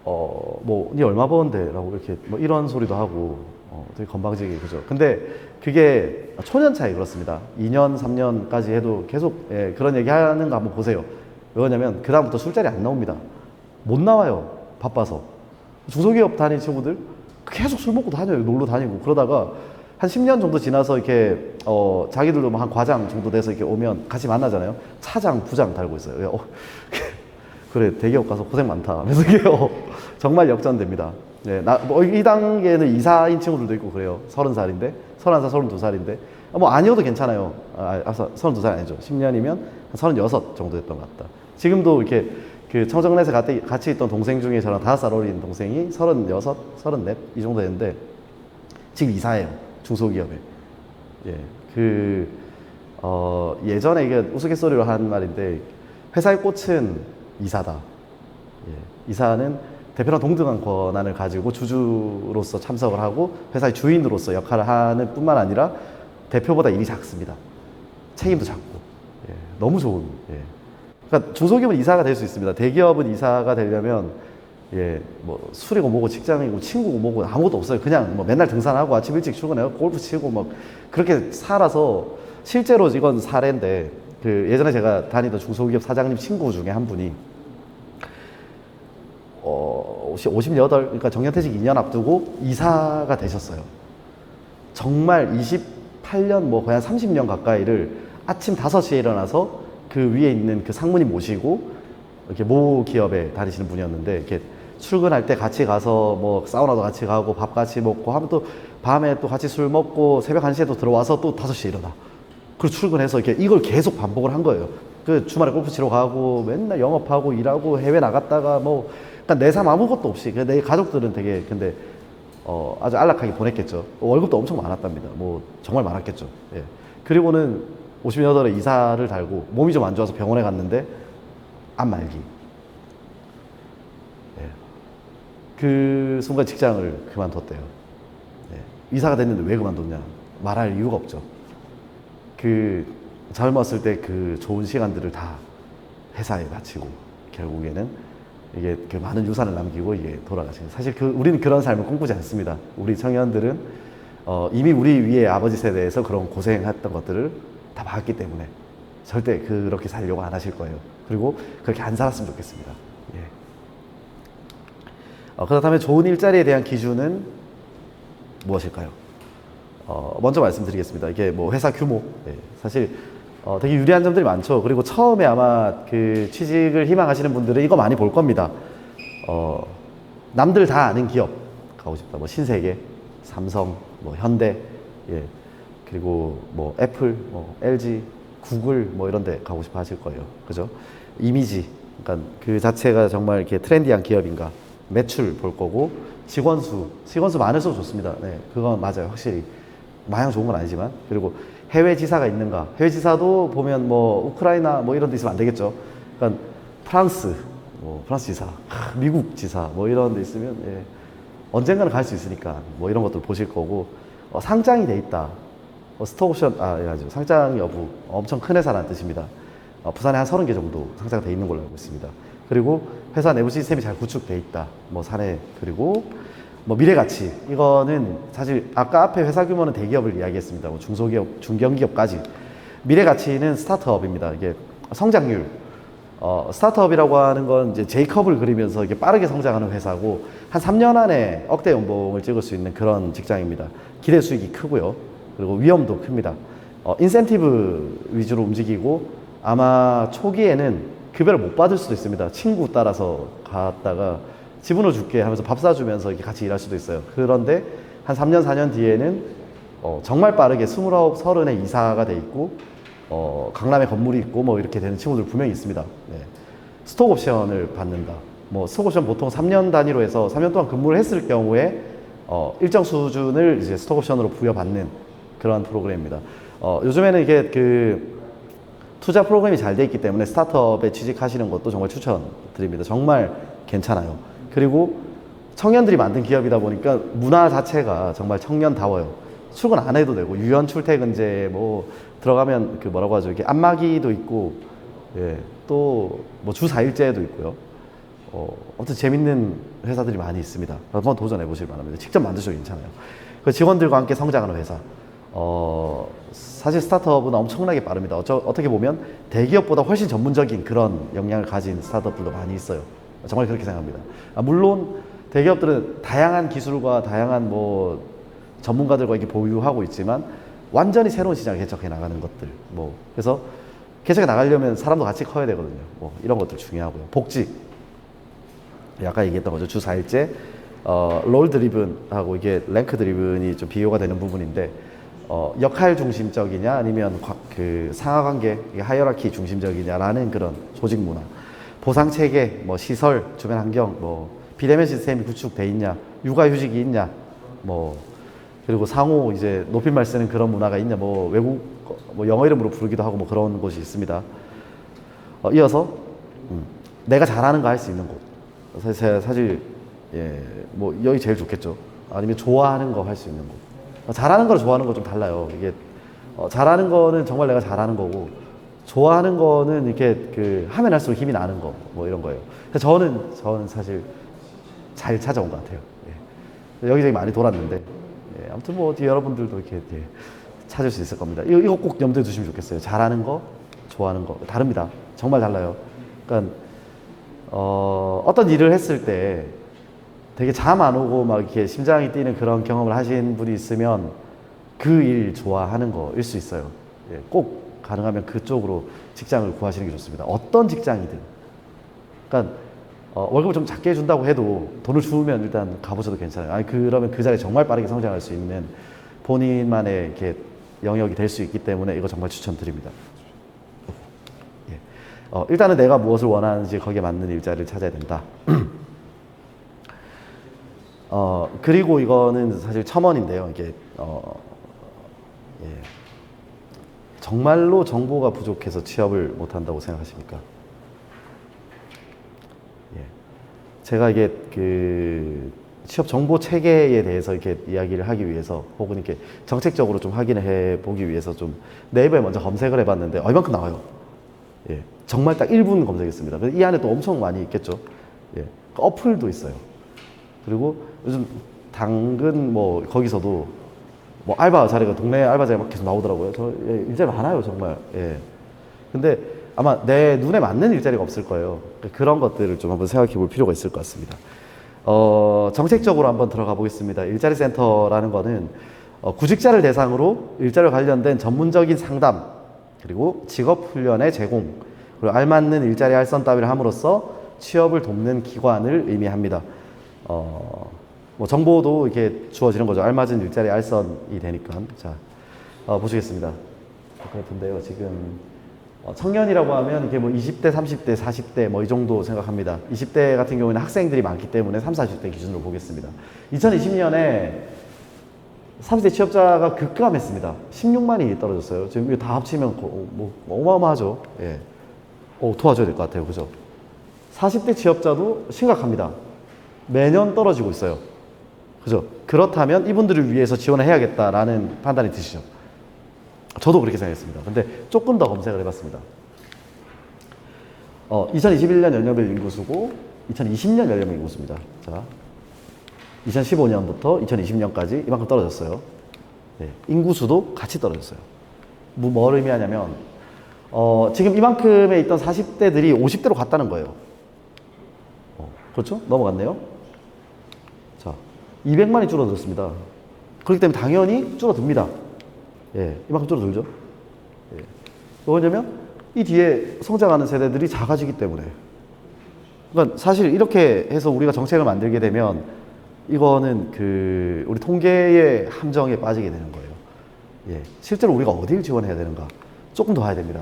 뭐 니 얼마 버는데라고 이렇게 뭐 이런 소리도 하고 되게 건방지게 그죠. 근데 그게 초년 차이 그렇습니다. 2년, 3년까지 해도 계속 그런 얘기 하는 거 한번 보세요. 왜냐면 그다음부터 술자리 안 나옵니다. 못 나와요. 바빠서. 중소기업 다니는 친구들 계속 술 먹고 다녀요. 놀러 다니고. 그러다가 한 10년 정도 지나서 이렇게 자기들도 뭐 한 과장 정도 돼서 이렇게 오면 같이 만나잖아요. 차장, 부장 달고 있어요. 그래 대기업 가서 고생 많다. 그래서 이게 정말 역전됩니다. 이 단계는 이사인 친구들도 있고 그래요. 30살인데, 31살, 32살인데 뭐 아니어도 괜찮아요. 32살 아니죠. 10년이면 한 36 정도 됐던 것 같다. 지금도 이렇게 그 청정넷에 같이 있던 동생 중에 저랑 5살 어린 동생이 36, 34 이 정도 됐는데 지금 이사해요. 중소기업에. 예전에 이게 우스갯소리로 한 말인데 회사의 꽃은 이사다. 이사는 대표랑 동등한 권한을 가지고 주주로서 참석을 하고 회사의 주인으로서 역할을 하는 뿐만 아니라 대표보다 일이 작습니다. 책임도 작고. 너무 좋은. 그러니까 중소기업은 이사가 될 수 있습니다. 대기업은 이사가 되려면 뭐 술이고 뭐고 직장이고 친구고 뭐고 아무것도 없어요. 그냥 뭐 맨날 등산하고 아침 일찍 출근해요. 골프 치고 막 그렇게 살아서 실제로 이건 사례인데 그 예전에 제가 다니던 중소기업 사장님 친구 중에 한 분이 58, 그러니까 정년퇴직 2년 앞두고 이사가 되셨어요. 정말 28년, 뭐 거의 한 30년 가까이를 아침 5시에 일어나서 그 위에 있는 그 상무님 모시고 이렇게 모 기업에 다니시는 분이었는데 이렇게 출근할 때 같이 가서 뭐 사우나도 같이 가고 밥 같이 먹고 하면 또 밤에 또 같이 술 먹고 새벽 1시에 또 들어와서 또 5시에 일어나. 그리고 출근해서 이렇게 이걸 계속 반복을 한 거예요. 그 주말에 골프 치러 가고 맨날 영업하고 일하고 해외 나갔다가 뭐 그러니까 내 삶 아무것도 없이 내 가족들은 되게 근데 아주 안락하게 보냈겠죠. 월급도 엄청 많았답니다. 뭐 정말 많았겠죠. 그리고는 58에 이사를 달고 몸이 좀 안 좋아서 병원에 갔는데 암 말기. 그 순간 직장을 그만뒀대요. 이사가 됐는데 왜 그만뒀냐? 말할 이유가 없죠. 그 젊었을 때 그 좋은 시간들을 다 회사에 바치고 결국에는 이게 그 많은 유산을 남기고 이게 돌아가시는. 사실 우리는 그런 삶을 꿈꾸지 않습니다. 우리 청년들은 이미 우리 위에 아버지 세대에서 그런 고생했던 것들을 다 봤기 때문에 절대 그렇게 살려고 안 하실 거예요. 그리고 그렇게 안 살았으면 좋겠습니다. 그렇다면 좋은 일자리에 대한 기준은 무엇일까요? 먼저 말씀드리겠습니다. 이게 뭐 회사 규모. 사실 되게 유리한 점들이 많죠. 그리고 처음에 아마 그 취직을 희망하시는 분들은 이거 많이 볼 겁니다. 남들 다 아는 기업 가고 싶다. 뭐 신세계, 삼성, 뭐 현대, 그리고 뭐 애플, 뭐 LG, 구글 뭐 이런 데 가고 싶어 하실 거예요. 그죠? 이미지. 그러니까 그 자체가 정말 이렇게 트렌디한 기업인가. 매출 볼 거고, 직원 수 많을수록 좋습니다. 그건 맞아요. 확실히. 마냥 좋은 건 아니지만. 그리고 해외 지사가 있는가. 해외 지사도 보면 뭐 우크라이나 뭐 이런 데 있으면 안 되겠죠. 그러니까 프랑스 지사, 미국 지사 뭐 이런 데 있으면 언젠가는 갈 수 있으니까 뭐 이런 것들 보실 거고, 상장이 돼 있다. 스톡옵션, 상장 여부 엄청 큰 회사라는 뜻입니다. 부산에 한 30개 정도 상장돼 있는 걸로 알고 있습니다. 그리고 회사 내부 시스템이 잘 구축돼 있다. 뭐 사내. 그리고 뭐 미래가치 이거는 사실 아까 앞에 회사 규모는 대기업을 이야기했습니다. 뭐 중소기업, 중견기업까지 미래가치는 스타트업입니다. 이게 성장률 스타트업이라고 하는 건 이제 J컵을 그리면서 이게 빠르게 성장하는 회사고 한 3년 안에 억대 연봉을 찍을 수 있는 그런 직장입니다. 기대 수익이 크고요. 그리고 위험도 큽니다. 인센티브 위주로 움직이고 아마 초기에는 급여를 못 받을 수도 있습니다. 친구 따라서 갔다가 지분을 줄게 하면서 밥 사주면서 이렇게 같이 일할 수도 있어요. 그런데 한 3년, 4년 뒤에는 정말 빠르게 29, 30에 이사가 돼 있고 강남에 건물이 있고 뭐 이렇게 되는 친구들 분명히 있습니다. 네. 스톡 옵션을 받는다. 뭐 스톡 옵션 보통 3년 단위로 해서 3년 동안 근무를 했을 경우에 일정 수준을 이제 스톡 옵션으로 부여받는 그런 프로그램입니다. 요즘에는 이게 그 투자 프로그램이 잘 돼 있기 때문에 스타트업에 취직하시는 것도 정말 추천드립니다. 정말 괜찮아요. 그리고 청년들이 만든 기업이다 보니까 문화 자체가 정말 청년다워요. 출근 안 해도 되고 유연 출퇴근제 뭐 들어가면 그 뭐라고 하죠? 이게 안마기도 있고 예, 또 뭐 주 4일제도 있고요. 아무튼 재밌는 회사들이 많이 있습니다. 한번 도전해 보실 만합니다. 직접 만드셔도 괜찮아요. 그 직원들과 함께 성장하는 회사. 사실 스타트업은 엄청나게 빠릅니다. 어떻게 보면 대기업보다 훨씬 전문적인 그런 역량을 가진 스타트업들도 많이 있어요. 정말 그렇게 생각합니다. 물론 대기업들은 다양한 기술과 다양한 뭐 전문가들과 이렇게 보유하고 있지만 완전히 새로운 시장을 개척해 나가는 것들. 뭐 그래서 개척해 나가려면 사람도 같이 커야 되거든요. 뭐 이런 것들 중요하고요. 복지. 아까 얘기했던 거죠. 주 4일제, 롤 드리븐하고 이게 랭크 드리븐이 좀 비교가 되는 부분인데, 역할 중심적이냐 아니면 그 상하 관계, 하이어라키 중심적이냐라는 그런 조직 문화, 보상 체계, 뭐 시설, 주변 환경, 뭐 비대면 시스템이 구축돼 있냐, 육아 휴직이 있냐, 뭐 그리고 상호 이제 높임말 쓰는 그런 문화가 있냐, 뭐 외국 뭐 영어 이름으로 부르기도 하고 뭐 그런 곳이 있습니다. 이어서 내가 잘하는 거 할 수 있는 곳. 사실 예, 뭐 여기 제일 좋겠죠. 아니면 좋아하는 거 할 수 있는 곳. 잘하는 거랑 좋아하는 거 좀 달라요. 이게 잘하는 거는 정말 내가 잘하는 거고 좋아하는 거는 이렇게 그 하면 할수록 힘이 나는 거 뭐 이런 거예요. 저는 사실 잘 찾아온 것 같아요. 예. 여기저기 많이 돌았는데 예, 아무튼 뭐 여러분들도 이렇게 예, 찾을 수 있을 겁니다. 이거 꼭 염두에 두시면 좋겠어요. 잘하는 거, 좋아하는 거 다릅니다. 정말 달라요. 그러니까 어떤 일을 했을 때 되게 잠 안 오고 막 이렇게 심장이 뛰는 그런 경험을 하신 분이 있으면 그 일 좋아하는 거일 수 있어요. 예, 꼭 가능하면 그쪽으로 직장을 구하시는 게 좋습니다. 어떤 직장이든. 그러니까 월급을 좀 작게 준다고 해도 돈을 주면 일단 가보셔도 괜찮아요. 아니 그러면 그 자리에 정말 빠르게 성장할 수 있는 본인만의 이렇게 영역이 될 수 있기 때문에 이거 정말 추천드립니다. 예. 일단은 내가 무엇을 원하는지 거기에 맞는 일자리를 찾아야 된다. 그리고 이거는 사실 첨언인데요. 이게 예. 정말로 정보가 부족해서 취업을 못한다고 생각하십니까? 예. 제가 이게 그 취업 정보 체계에 대해서 이렇게 이야기를 하기 위해서 혹은 이렇게 정책적으로 좀 확인을 해 보기 위해서 좀 네이버에 먼저 검색을 해봤는데 이만큼 나와요. 예. 정말 딱 1분 검색했습니다. 이 안에 또 엄청 많이 있겠죠. 예. 어플도 있어요. 그리고 요즘 당근 뭐 거기서도 뭐 알바 자리가 동네 알바 자리가 막 계속 나오더라고요. 일자리 많아요 정말. 예. 근데 아마 내 눈에 맞는 일자리가 없을 거예요. 그런 것들을 좀 한번 생각해 볼 필요가 있을 것 같습니다. 정책적으로 한번 들어가 보겠습니다. 일자리 센터라는 거는 구직자를 대상으로 일자리와 관련된 전문적인 상담 그리고 직업 훈련의 제공 그리고 알맞는 일자리 알선 따위를 함으로써 취업을 돕는 기관을 의미합니다. 뭐 정보도 이렇게 주어지는 거죠. 알맞은 일자리 알선이 되니까. 자, 보시겠습니다. 그렇던데요. 지금 청년이라고 하면 이게 뭐 20대, 30대, 40대 뭐 이 정도 생각합니다. 20대 같은 경우에는 학생들이 많기 때문에 3, 40대 기준으로 보겠습니다. 2020년에 30대 취업자가 급감했습니다. 16만이 떨어졌어요. 지금 이거 다 합치면 뭐 어마어마하죠. 예. 도와줘야 될 것 같아요. 그죠? 40대 취업자도 심각합니다. 매년 떨어지고 있어요. 그죠? 그렇다면 이분들을 위해서 지원을 해야겠다라는 판단이 드시죠. 저도 그렇게 생각했습니다. 근데 조금 더 검색을 해봤습니다. 2021년 연령별 인구수고 2020년 연령별 인구수입니다. 자, 2015년부터 2020년까지 이만큼 떨어졌어요. 네, 인구수도 같이 떨어졌어요. 뭘 의미하냐면 지금 이만큼에 있던 40대들이 50대로 갔다는 거예요. 그렇죠? 넘어갔네요. 자, 200만이 줄어들었습니다. 그렇기 때문에 당연히 줄어듭니다. 예, 이만큼 줄어들죠. 예. 왜냐면 이 뒤에 성장하는 세대들이 작아지기 때문에. 그러니까 사실 이렇게 해서 우리가 정책을 만들게 되면 이거는 우리 통계의 함정에 빠지게 되는 거예요. 예, 실제로 우리가 어디를 지원해야 되는가? 조금 더 봐야 됩니다.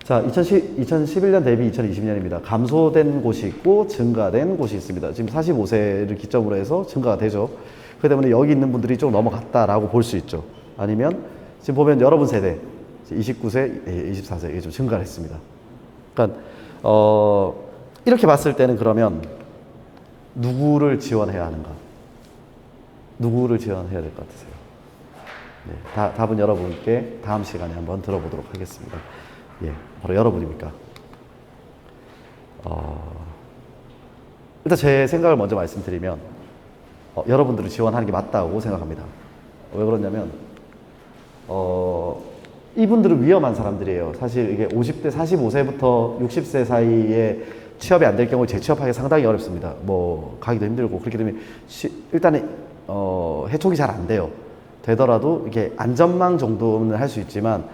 자, 2011년 대비 2020년입니다. 감소된 곳이 있고 증가된 곳이 있습니다. 지금 45세를 기점으로 해서 증가가 되죠. 그렇기 때문에 여기 있는 분들이 좀 넘어갔다라고 볼 수 있죠. 아니면 지금 보면 여러분 세대 29세, 24세 이게 좀 증가를 했습니다. 그러니까 이렇게 봤을 때는 그러면 누구를 지원해야 하는가? 누구를 지원해야 될 것 같으세요? 네, 답은 여러분께 다음 시간에 한번 들어보도록 하겠습니다. 예, 바로 여러분입니까? 일단 제 생각을 먼저 말씀드리면 여러분들을 지원하는 게 맞다고 생각합니다. 왜 그러냐면 이분들은 위험한 사람들이에요. 사실 이게 50대 45세부터 60세 사이에 취업이 안 될 경우 재취업하기 상당히 어렵습니다. 뭐 가기도 힘들고 그렇기 때문에 일단은 해촉이 잘 안 돼요. 되더라도 이게 안전망 정도는 할 수 있지만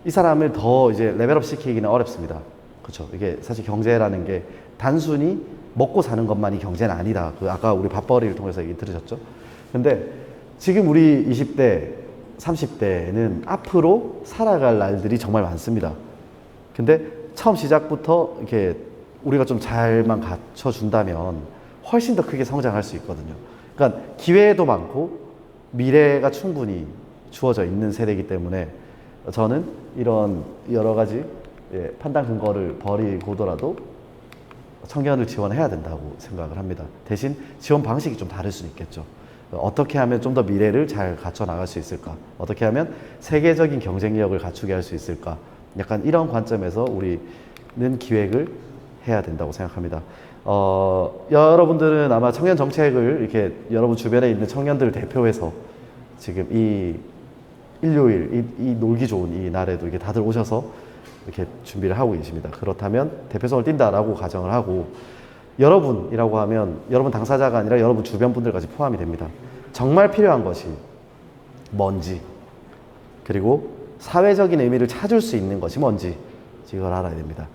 이 사람을 더 이제 레벨업 시키기는 어렵습니다. 그렇죠? 이게 사실 경제라는 게 단순히 먹고 사는 것만이 경제는 아니다. 아까 우리 밥벌이를 통해서 얘기 들으셨죠? 근데 지금 우리 20대, 30대는 앞으로 살아갈 날들이 정말 많습니다. 근데 처음 시작부터 이렇게 우리가 좀 잘만 갖춰준다면 훨씬 더 크게 성장할 수 있거든요. 그러니까 기회도 많고 미래가 충분히 주어져 있는 세대이기 때문에 저는 이런 여러 가지 판단 근거를 버리고더라도 청년을 지원해야 된다고 생각을 합니다. 대신 지원 방식이 좀 다를 수는 있겠죠. 어떻게 하면 좀 더 미래를 잘 갖춰 나갈 수 있을까? 어떻게 하면 세계적인 경쟁력을 갖추게 할 수 있을까? 약간 이런 관점에서 우리는 기획을 해야 된다고 생각합니다. 여러분들은 아마 청년 정책을 이렇게 여러분 주변에 있는 청년들을 대표해서 지금 이 일요일, 이 놀기 좋은 이 날에도 이렇게 다들 오셔서 이렇게 준비를 하고 계십니다. 그렇다면 대표성을 띈다라고 가정을 하고 여러분이라고 하면 여러분 당사자가 아니라 여러분 주변 분들까지 포함이 됩니다. 정말 필요한 것이 뭔지 그리고 사회적인 의미를 찾을 수 있는 것이 뭔지 이걸 알아야 됩니다.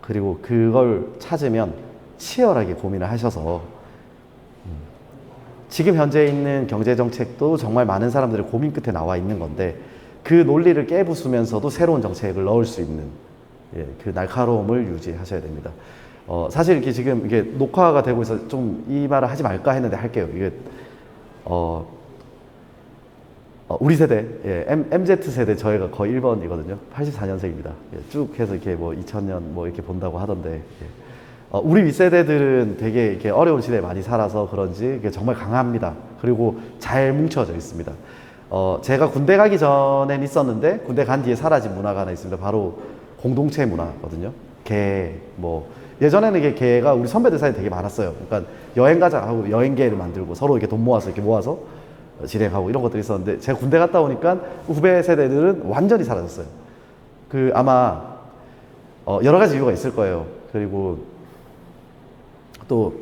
그리고 그걸 찾으면 치열하게 고민을 하셔서 지금 현재 있는 경제정책도 정말 많은 사람들의 고민 끝에 나와 있는 건데 그 논리를 깨부수면서도 새로운 정책을 넣을 수 있는 그 날카로움을 유지하셔야 됩니다. 사실 이렇게 지금 이게 녹화가 되고 있어서 좀 이 말을 하지 말까 했는데 할게요. 이게 우리 세대, MZ 세대 저희가 거의 1번이거든요. 84년생입니다. 쭉 해서 이렇게 뭐 2000년 뭐 이렇게 본다고 하던데 우리 윗세대들은 되게 이렇게 어려운 시대에 많이 살아서 그런지 이게 정말 강합니다. 그리고 잘 뭉쳐져 있습니다. 제가 군대 가기 전엔 있었는데 군대 간 뒤에 사라진 문화가 하나 있습니다. 바로 공동체 문화거든요. 예전에는 이게 개가 우리 선배들 사이에 되게 많았어요. 그러니까 여행 가자 하고 여행계를 만들고 서로 이렇게 돈 모아서 이렇게 모아서 진행하고 이런 것들이 있었는데 제가 군대 갔다 오니까 후배 세대들은 완전히 사라졌어요. 아마 여러 가지 이유가 있을 거예요. 그리고 또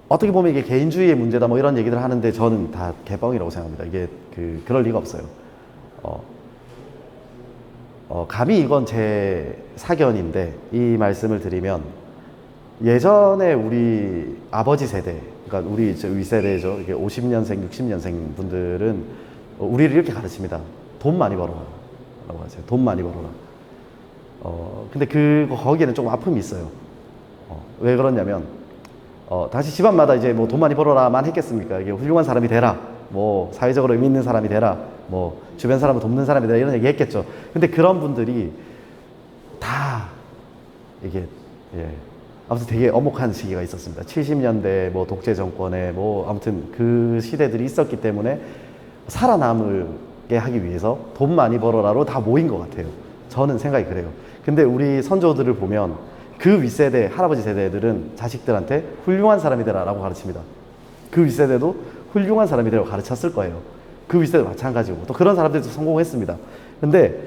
어떻게 보면 이게 개인주의의 문제다 뭐 이런 얘기들 하는데 저는 다 개뻥이라고 생각합니다. 이게 그럴 리가 없어요. 감히 이건 제 사견인데 이 말씀을 드리면 예전에 우리 아버지 세대, 그러니까 우리 윗세대죠. 이게 50년생, 60년생 분들은 우리를 이렇게 가르칩니다. 돈 많이 벌어라. 라고 하세요. 돈 많이 벌어라. 근데 거기에는 조금 아픔이 있어요. 왜 그러냐면, 당시 집안마다 이제 뭐 돈 많이 벌어라만 했겠습니까? 이게 훌륭한 사람이 되라. 뭐 사회적으로 의미 있는 사람이 되라. 뭐 주변 사람을 돕는 사람이 되라. 이런 얘기 했겠죠. 근데 그런 분들이 다 이게, 아무튼 되게 엄혹한 시기가 있었습니다. 70년대 뭐 독재 정권에 뭐 아무튼 그 시대들이 있었기 때문에 살아남게 하기 위해서 돈 많이 벌어라로 다 모인 것 같아요. 저는 생각이 그래요. 근데 우리 선조들을 보면 그 윗세대, 할아버지 세대들은 자식들한테 훌륭한 사람이 되라 라고 가르칩니다. 그 윗세대도 훌륭한 사람이 되라고 가르쳤을 거예요. 그 윗세대도 마찬가지고 또 그런 사람들도 성공했습니다. 근데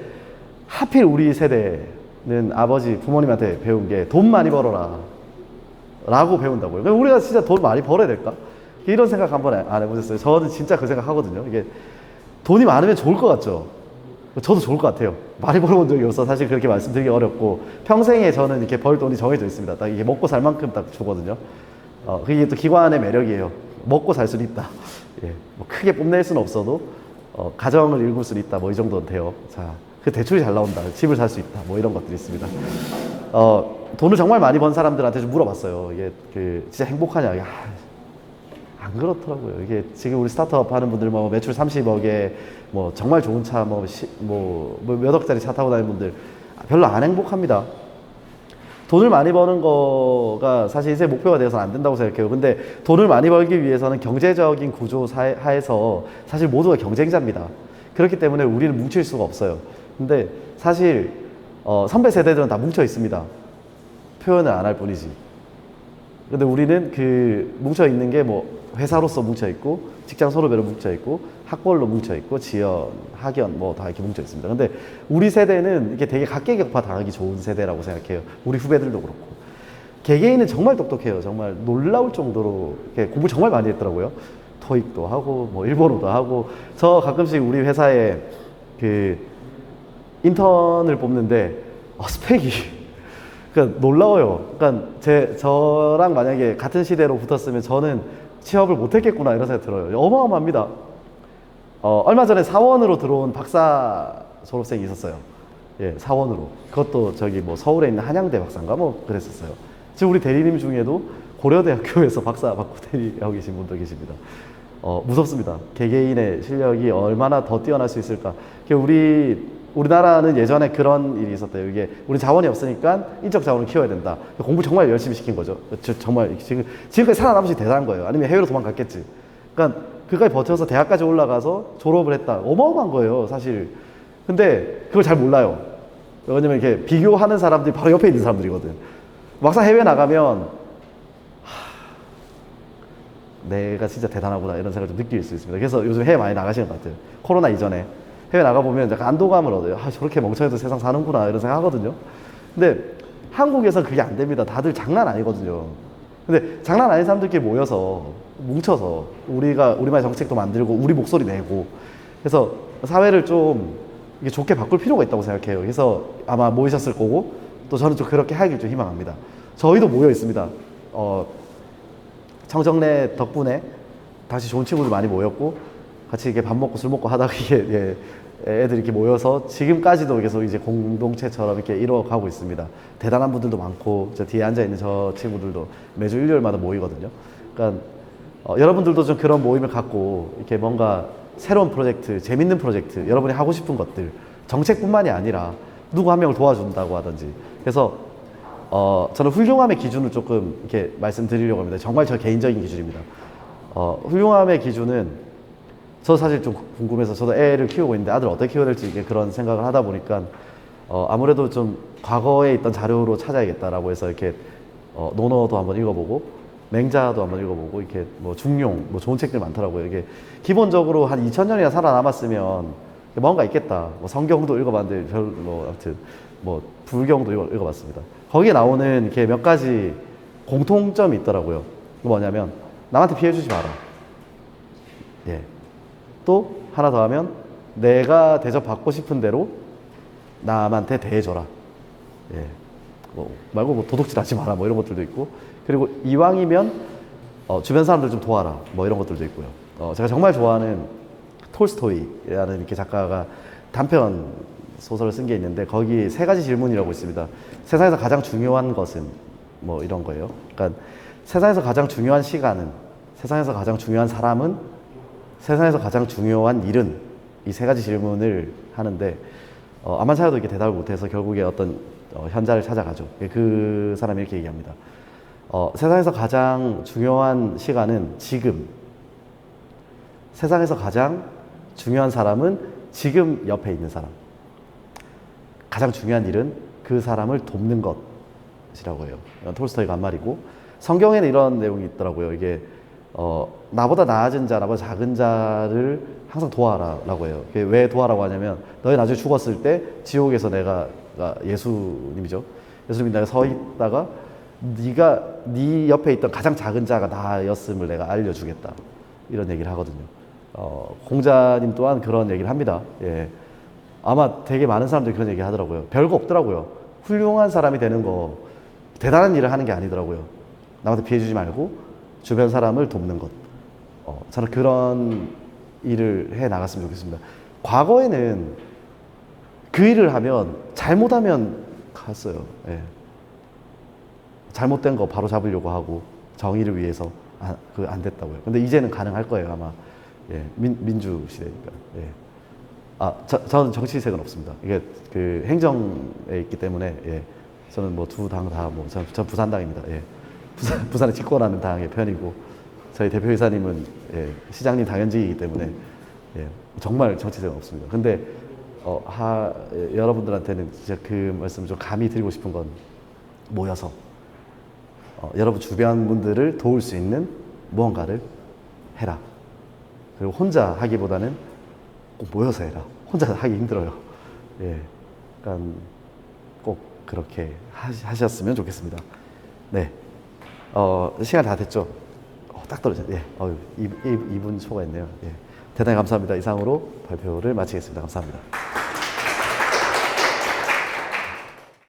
하필 우리 세대는 아버지 부모님한테 배운 게 돈 많이 벌어라 라고 배운다고요. 그러니까 우리가 진짜 돈 많이 벌어야 될까? 이런 생각 한번 안 해보셨어요? 저는 진짜 그 생각 하거든요. 이게 돈이 많으면 좋을 것 같죠? 저도 좋을 것 같아요. 많이 벌어본 적이 없어 사실 그렇게 말씀드리기 어렵고 평생에 저는 이렇게 벌 돈이 정해져 있습니다. 딱 이게 먹고 살 만큼 딱 주거든요. 그게 또 기관의 매력이에요. 먹고 살 수는 있다. 예, 뭐 크게 뽐낼 수는 없어도 가정을 일굴 수는 있다. 뭐 이 정도는 돼요. 자, 그 대출이 잘 나온다. 집을 살 수 있다. 뭐 이런 것들이 있습니다. 돈을 정말 많이 번 사람들한테 좀 물어봤어요. 이게 진짜 행복하냐? 안 그렇더라고요. 이게 지금 우리 스타트업 하는 분들 뭐 매출 30억에 뭐 정말 좋은 차 몇 억짜리 차 타고 다니는 분들 별로 안 행복합니다. 돈을 많이 버는 거가 사실 인생 목표가 되어서는 안 된다고 생각해요. 근데 돈을 많이 벌기 위해서는 경제적인 구조 하에서 사실 모두가 경쟁자입니다. 그렇기 때문에 우리는 뭉칠 수가 없어요. 근데 사실 선배 세대들은 다 뭉쳐 있습니다. 표현을 안 할 뿐이지. 근데 우리는 뭉쳐 있는 게 뭐 회사로서 뭉쳐 있고 직장 선후배로 뭉쳐 있고 학벌로 뭉쳐 있고 지연, 학연 뭐 다 이렇게 뭉쳐 있습니다. 근데 우리 세대는 이게 되게 각계격파 당하기 좋은 세대라고 생각해요. 우리 후배들도 그렇고. 개개인은 정말 똑똑해요. 정말 놀라울 정도로 공부 정말 많이 했더라고요. 토익도 하고 뭐 일본어도 하고. 저 가끔씩 우리 회사에 인턴을 뽑는데 스펙이 그러니까 놀라워요. 그러니까 저랑 만약에 같은 시대로 붙었으면 저는 취업을 못했겠구나 이런 생각이 들어요. 어마어마합니다. 얼마 전에 사원으로 들어온 박사 졸업생이 있었어요. 예, 사원으로. 그것도 저기 뭐 서울에 있는 한양대 박사인가 뭐 그랬었어요. 지금 우리 대리님 중에도 고려대학교에서 박사 받고 대리하고 계신 분도 계십니다. 무섭습니다. 개개인의 실력이 얼마나 더 뛰어날 수 있을까. 우리나라는 예전에 그런 일이 있었대요. 이게 우리 자원이 없으니까 인적 자원을 키워야 된다. 공부 정말 열심히 시킨 거죠. 정말 지금까지 살아남은 게 대단한 거예요. 아니면 해외로 도망갔겠지. 그러니까 그까지 버텨서 대학까지 올라가서 졸업을 했다. 어마어마한 거예요, 사실. 근데 그걸 잘 몰라요. 왜냐면 이렇게 비교하는 사람들이 바로 옆에 있는 사람들이거든. 막상 해외 나가면 내가 진짜 대단하구나 이런 생각을 좀 느낄 수 있습니다. 그래서 요즘 해외 많이 나가시는 것 같아요. 코로나 이전에. 해외 나가보면 약간 안도감을 얻어요. 저렇게 멍청해도 세상 사는구나 이런 생각 하거든요. 근데 한국에서는 그게 안 됩니다. 다들 장난 아니거든요. 근데 장난 아닌 사람들끼리 모여서 뭉쳐서 우리만의 정책도 만들고 우리 목소리 내고 그래서 사회를 좀 이게 좋게 바꿀 필요가 있다고 생각해요. 그래서 아마 모이셨을 거고 또 저는 좀 그렇게 하길 좀 희망합니다. 저희도 모여 있습니다. 청정래 덕분에 다시 좋은 친구들 많이 모였고 같이 이렇게 밥 먹고 술 먹고 하다가 이게 애들이 이렇게 모여서 지금까지도 계속 이제 공동체처럼 이렇게 이뤄가고 있습니다. 대단한 분들도 많고 저 뒤에 앉아 있는 저 친구들도 매주 일요일마다 모이거든요. 그러니까 여러분들도 좀 그런 모임을 갖고 이렇게 뭔가 새로운 프로젝트, 재밌는 프로젝트, 여러분이 하고 싶은 것들, 정책뿐만이 아니라 누구 한 명을 도와준다고 하든지. 그래서 저는 훌륭함의 기준을 조금 이렇게 말씀드리려고 합니다. 정말 저 개인적인 기준입니다. 훌륭함의 기준은 저 사실 좀 궁금해서 저도 애를 키우고 있는데 아들 어떻게 키워야 될지 그런 생각을 하다 보니까 아무래도 좀 과거에 있던 자료로 찾아야겠다라고 해서 이렇게 논어도 한번 읽어보고 맹자도 한번 읽어보고 이렇게 뭐 중용 뭐 좋은 책들 많더라고요. 이게 기본적으로 한 2000년이나 살아남았으면 뭔가 있겠다. 뭐 성경도 읽어봤는데 별로 아무튼 뭐 불경도 읽어봤습니다. 거기에 나오는 이렇게 몇 가지 공통점이 있더라고요. 뭐냐면 남한테 피해 주지 마라. 예. 또 하나 더 하면 내가 대접받고 싶은 대로 남한테 대해줘라. 예. 말고 뭐 도둑질 하지 마라. 뭐 이런 것들도 있고. 그리고 이왕이면 주변 사람들 좀 도와라. 뭐 이런 것들도 있고요. 제가 정말 좋아하는 톨스토이라는 이렇게 작가가 단편 소설을 쓴 게 있는데 거기 3가지 질문이라고 있습니다. 세상에서 가장 중요한 것은 뭐 이런 거예요. 그러니까 세상에서 가장 중요한 시간은, 세상에서 가장 중요한 사람은, 세상에서 가장 중요한 일은, 이 3가지 질문을 하는데 아만 사여도 이렇게 대답을 못해서 결국에 어떤 현자를 찾아가죠. 그 사람이 이렇게 얘기합니다. 세상에서 가장 중요한 시간은 지금. 세상에서 가장 중요한 사람은 지금 옆에 있는 사람. 가장 중요한 일은 그 사람을 돕는 것이라고 해요. 톨스토이가 한 말이고 성경에는 이런 내용이 있더라고요. 이게 나보다 나아진 자, 나보다 작은 자를 항상 도와라라고 해요. 그게 왜 도와라고 하냐면 너희 나중에 죽었을 때 지옥에서 내가 예수님이죠. 예수님이 내가 서 있다가 네가 네 옆에 있던 가장 작은 자가 나였음을 내가 알려주겠다. 이런 얘기를 하거든요. 공자님 또한 그런 얘기를 합니다. 예. 아마 되게 많은 사람들이 그런 얘기 하더라고요. 별거 없더라고요. 훌륭한 사람이 되는 거 대단한 일을 하는 게 아니더라고요. 남한테 피해 주지 말고 주변 사람을 돕는 것. 저는 그런 일을 해 나갔으면 좋겠습니다. 과거에는 그 일을 하면 잘못하면 갔어요. 예. 잘못된 거 바로 잡으려고 하고 정의를 위해서 안 됐다고요. 근데 이제는 가능할 거예요, 아마. 예. 민주 시대니까. 예. 저는 정치색은 없습니다. 이게 그 행정에 있기 때문에, 예. 저는 뭐 두 당 다 전 부산당입니다. 예. 부산에 집권하는 당의 편이고, 저희 대표이사님은 예, 시장님 당연직이기 때문에 예, 정말 정치색은 없습니다. 근데 여러분들한테는 진짜 그 말씀을 좀 감히 드리고 싶은 건 모여서 여러분 주변 분들을 도울 수 있는 무언가를 해라. 그리고 혼자 하기보다는 꼭 모여서 해라. 혼자 하기 힘들어요. 예, 그러니까 꼭 그렇게 하셨으면 좋겠습니다. 네, 시간 다 됐죠? 딱 떨어졌네. 예, 2분 초과했네요. 예, 대단히 감사합니다. 이상으로 발표를 마치겠습니다. 감사합니다.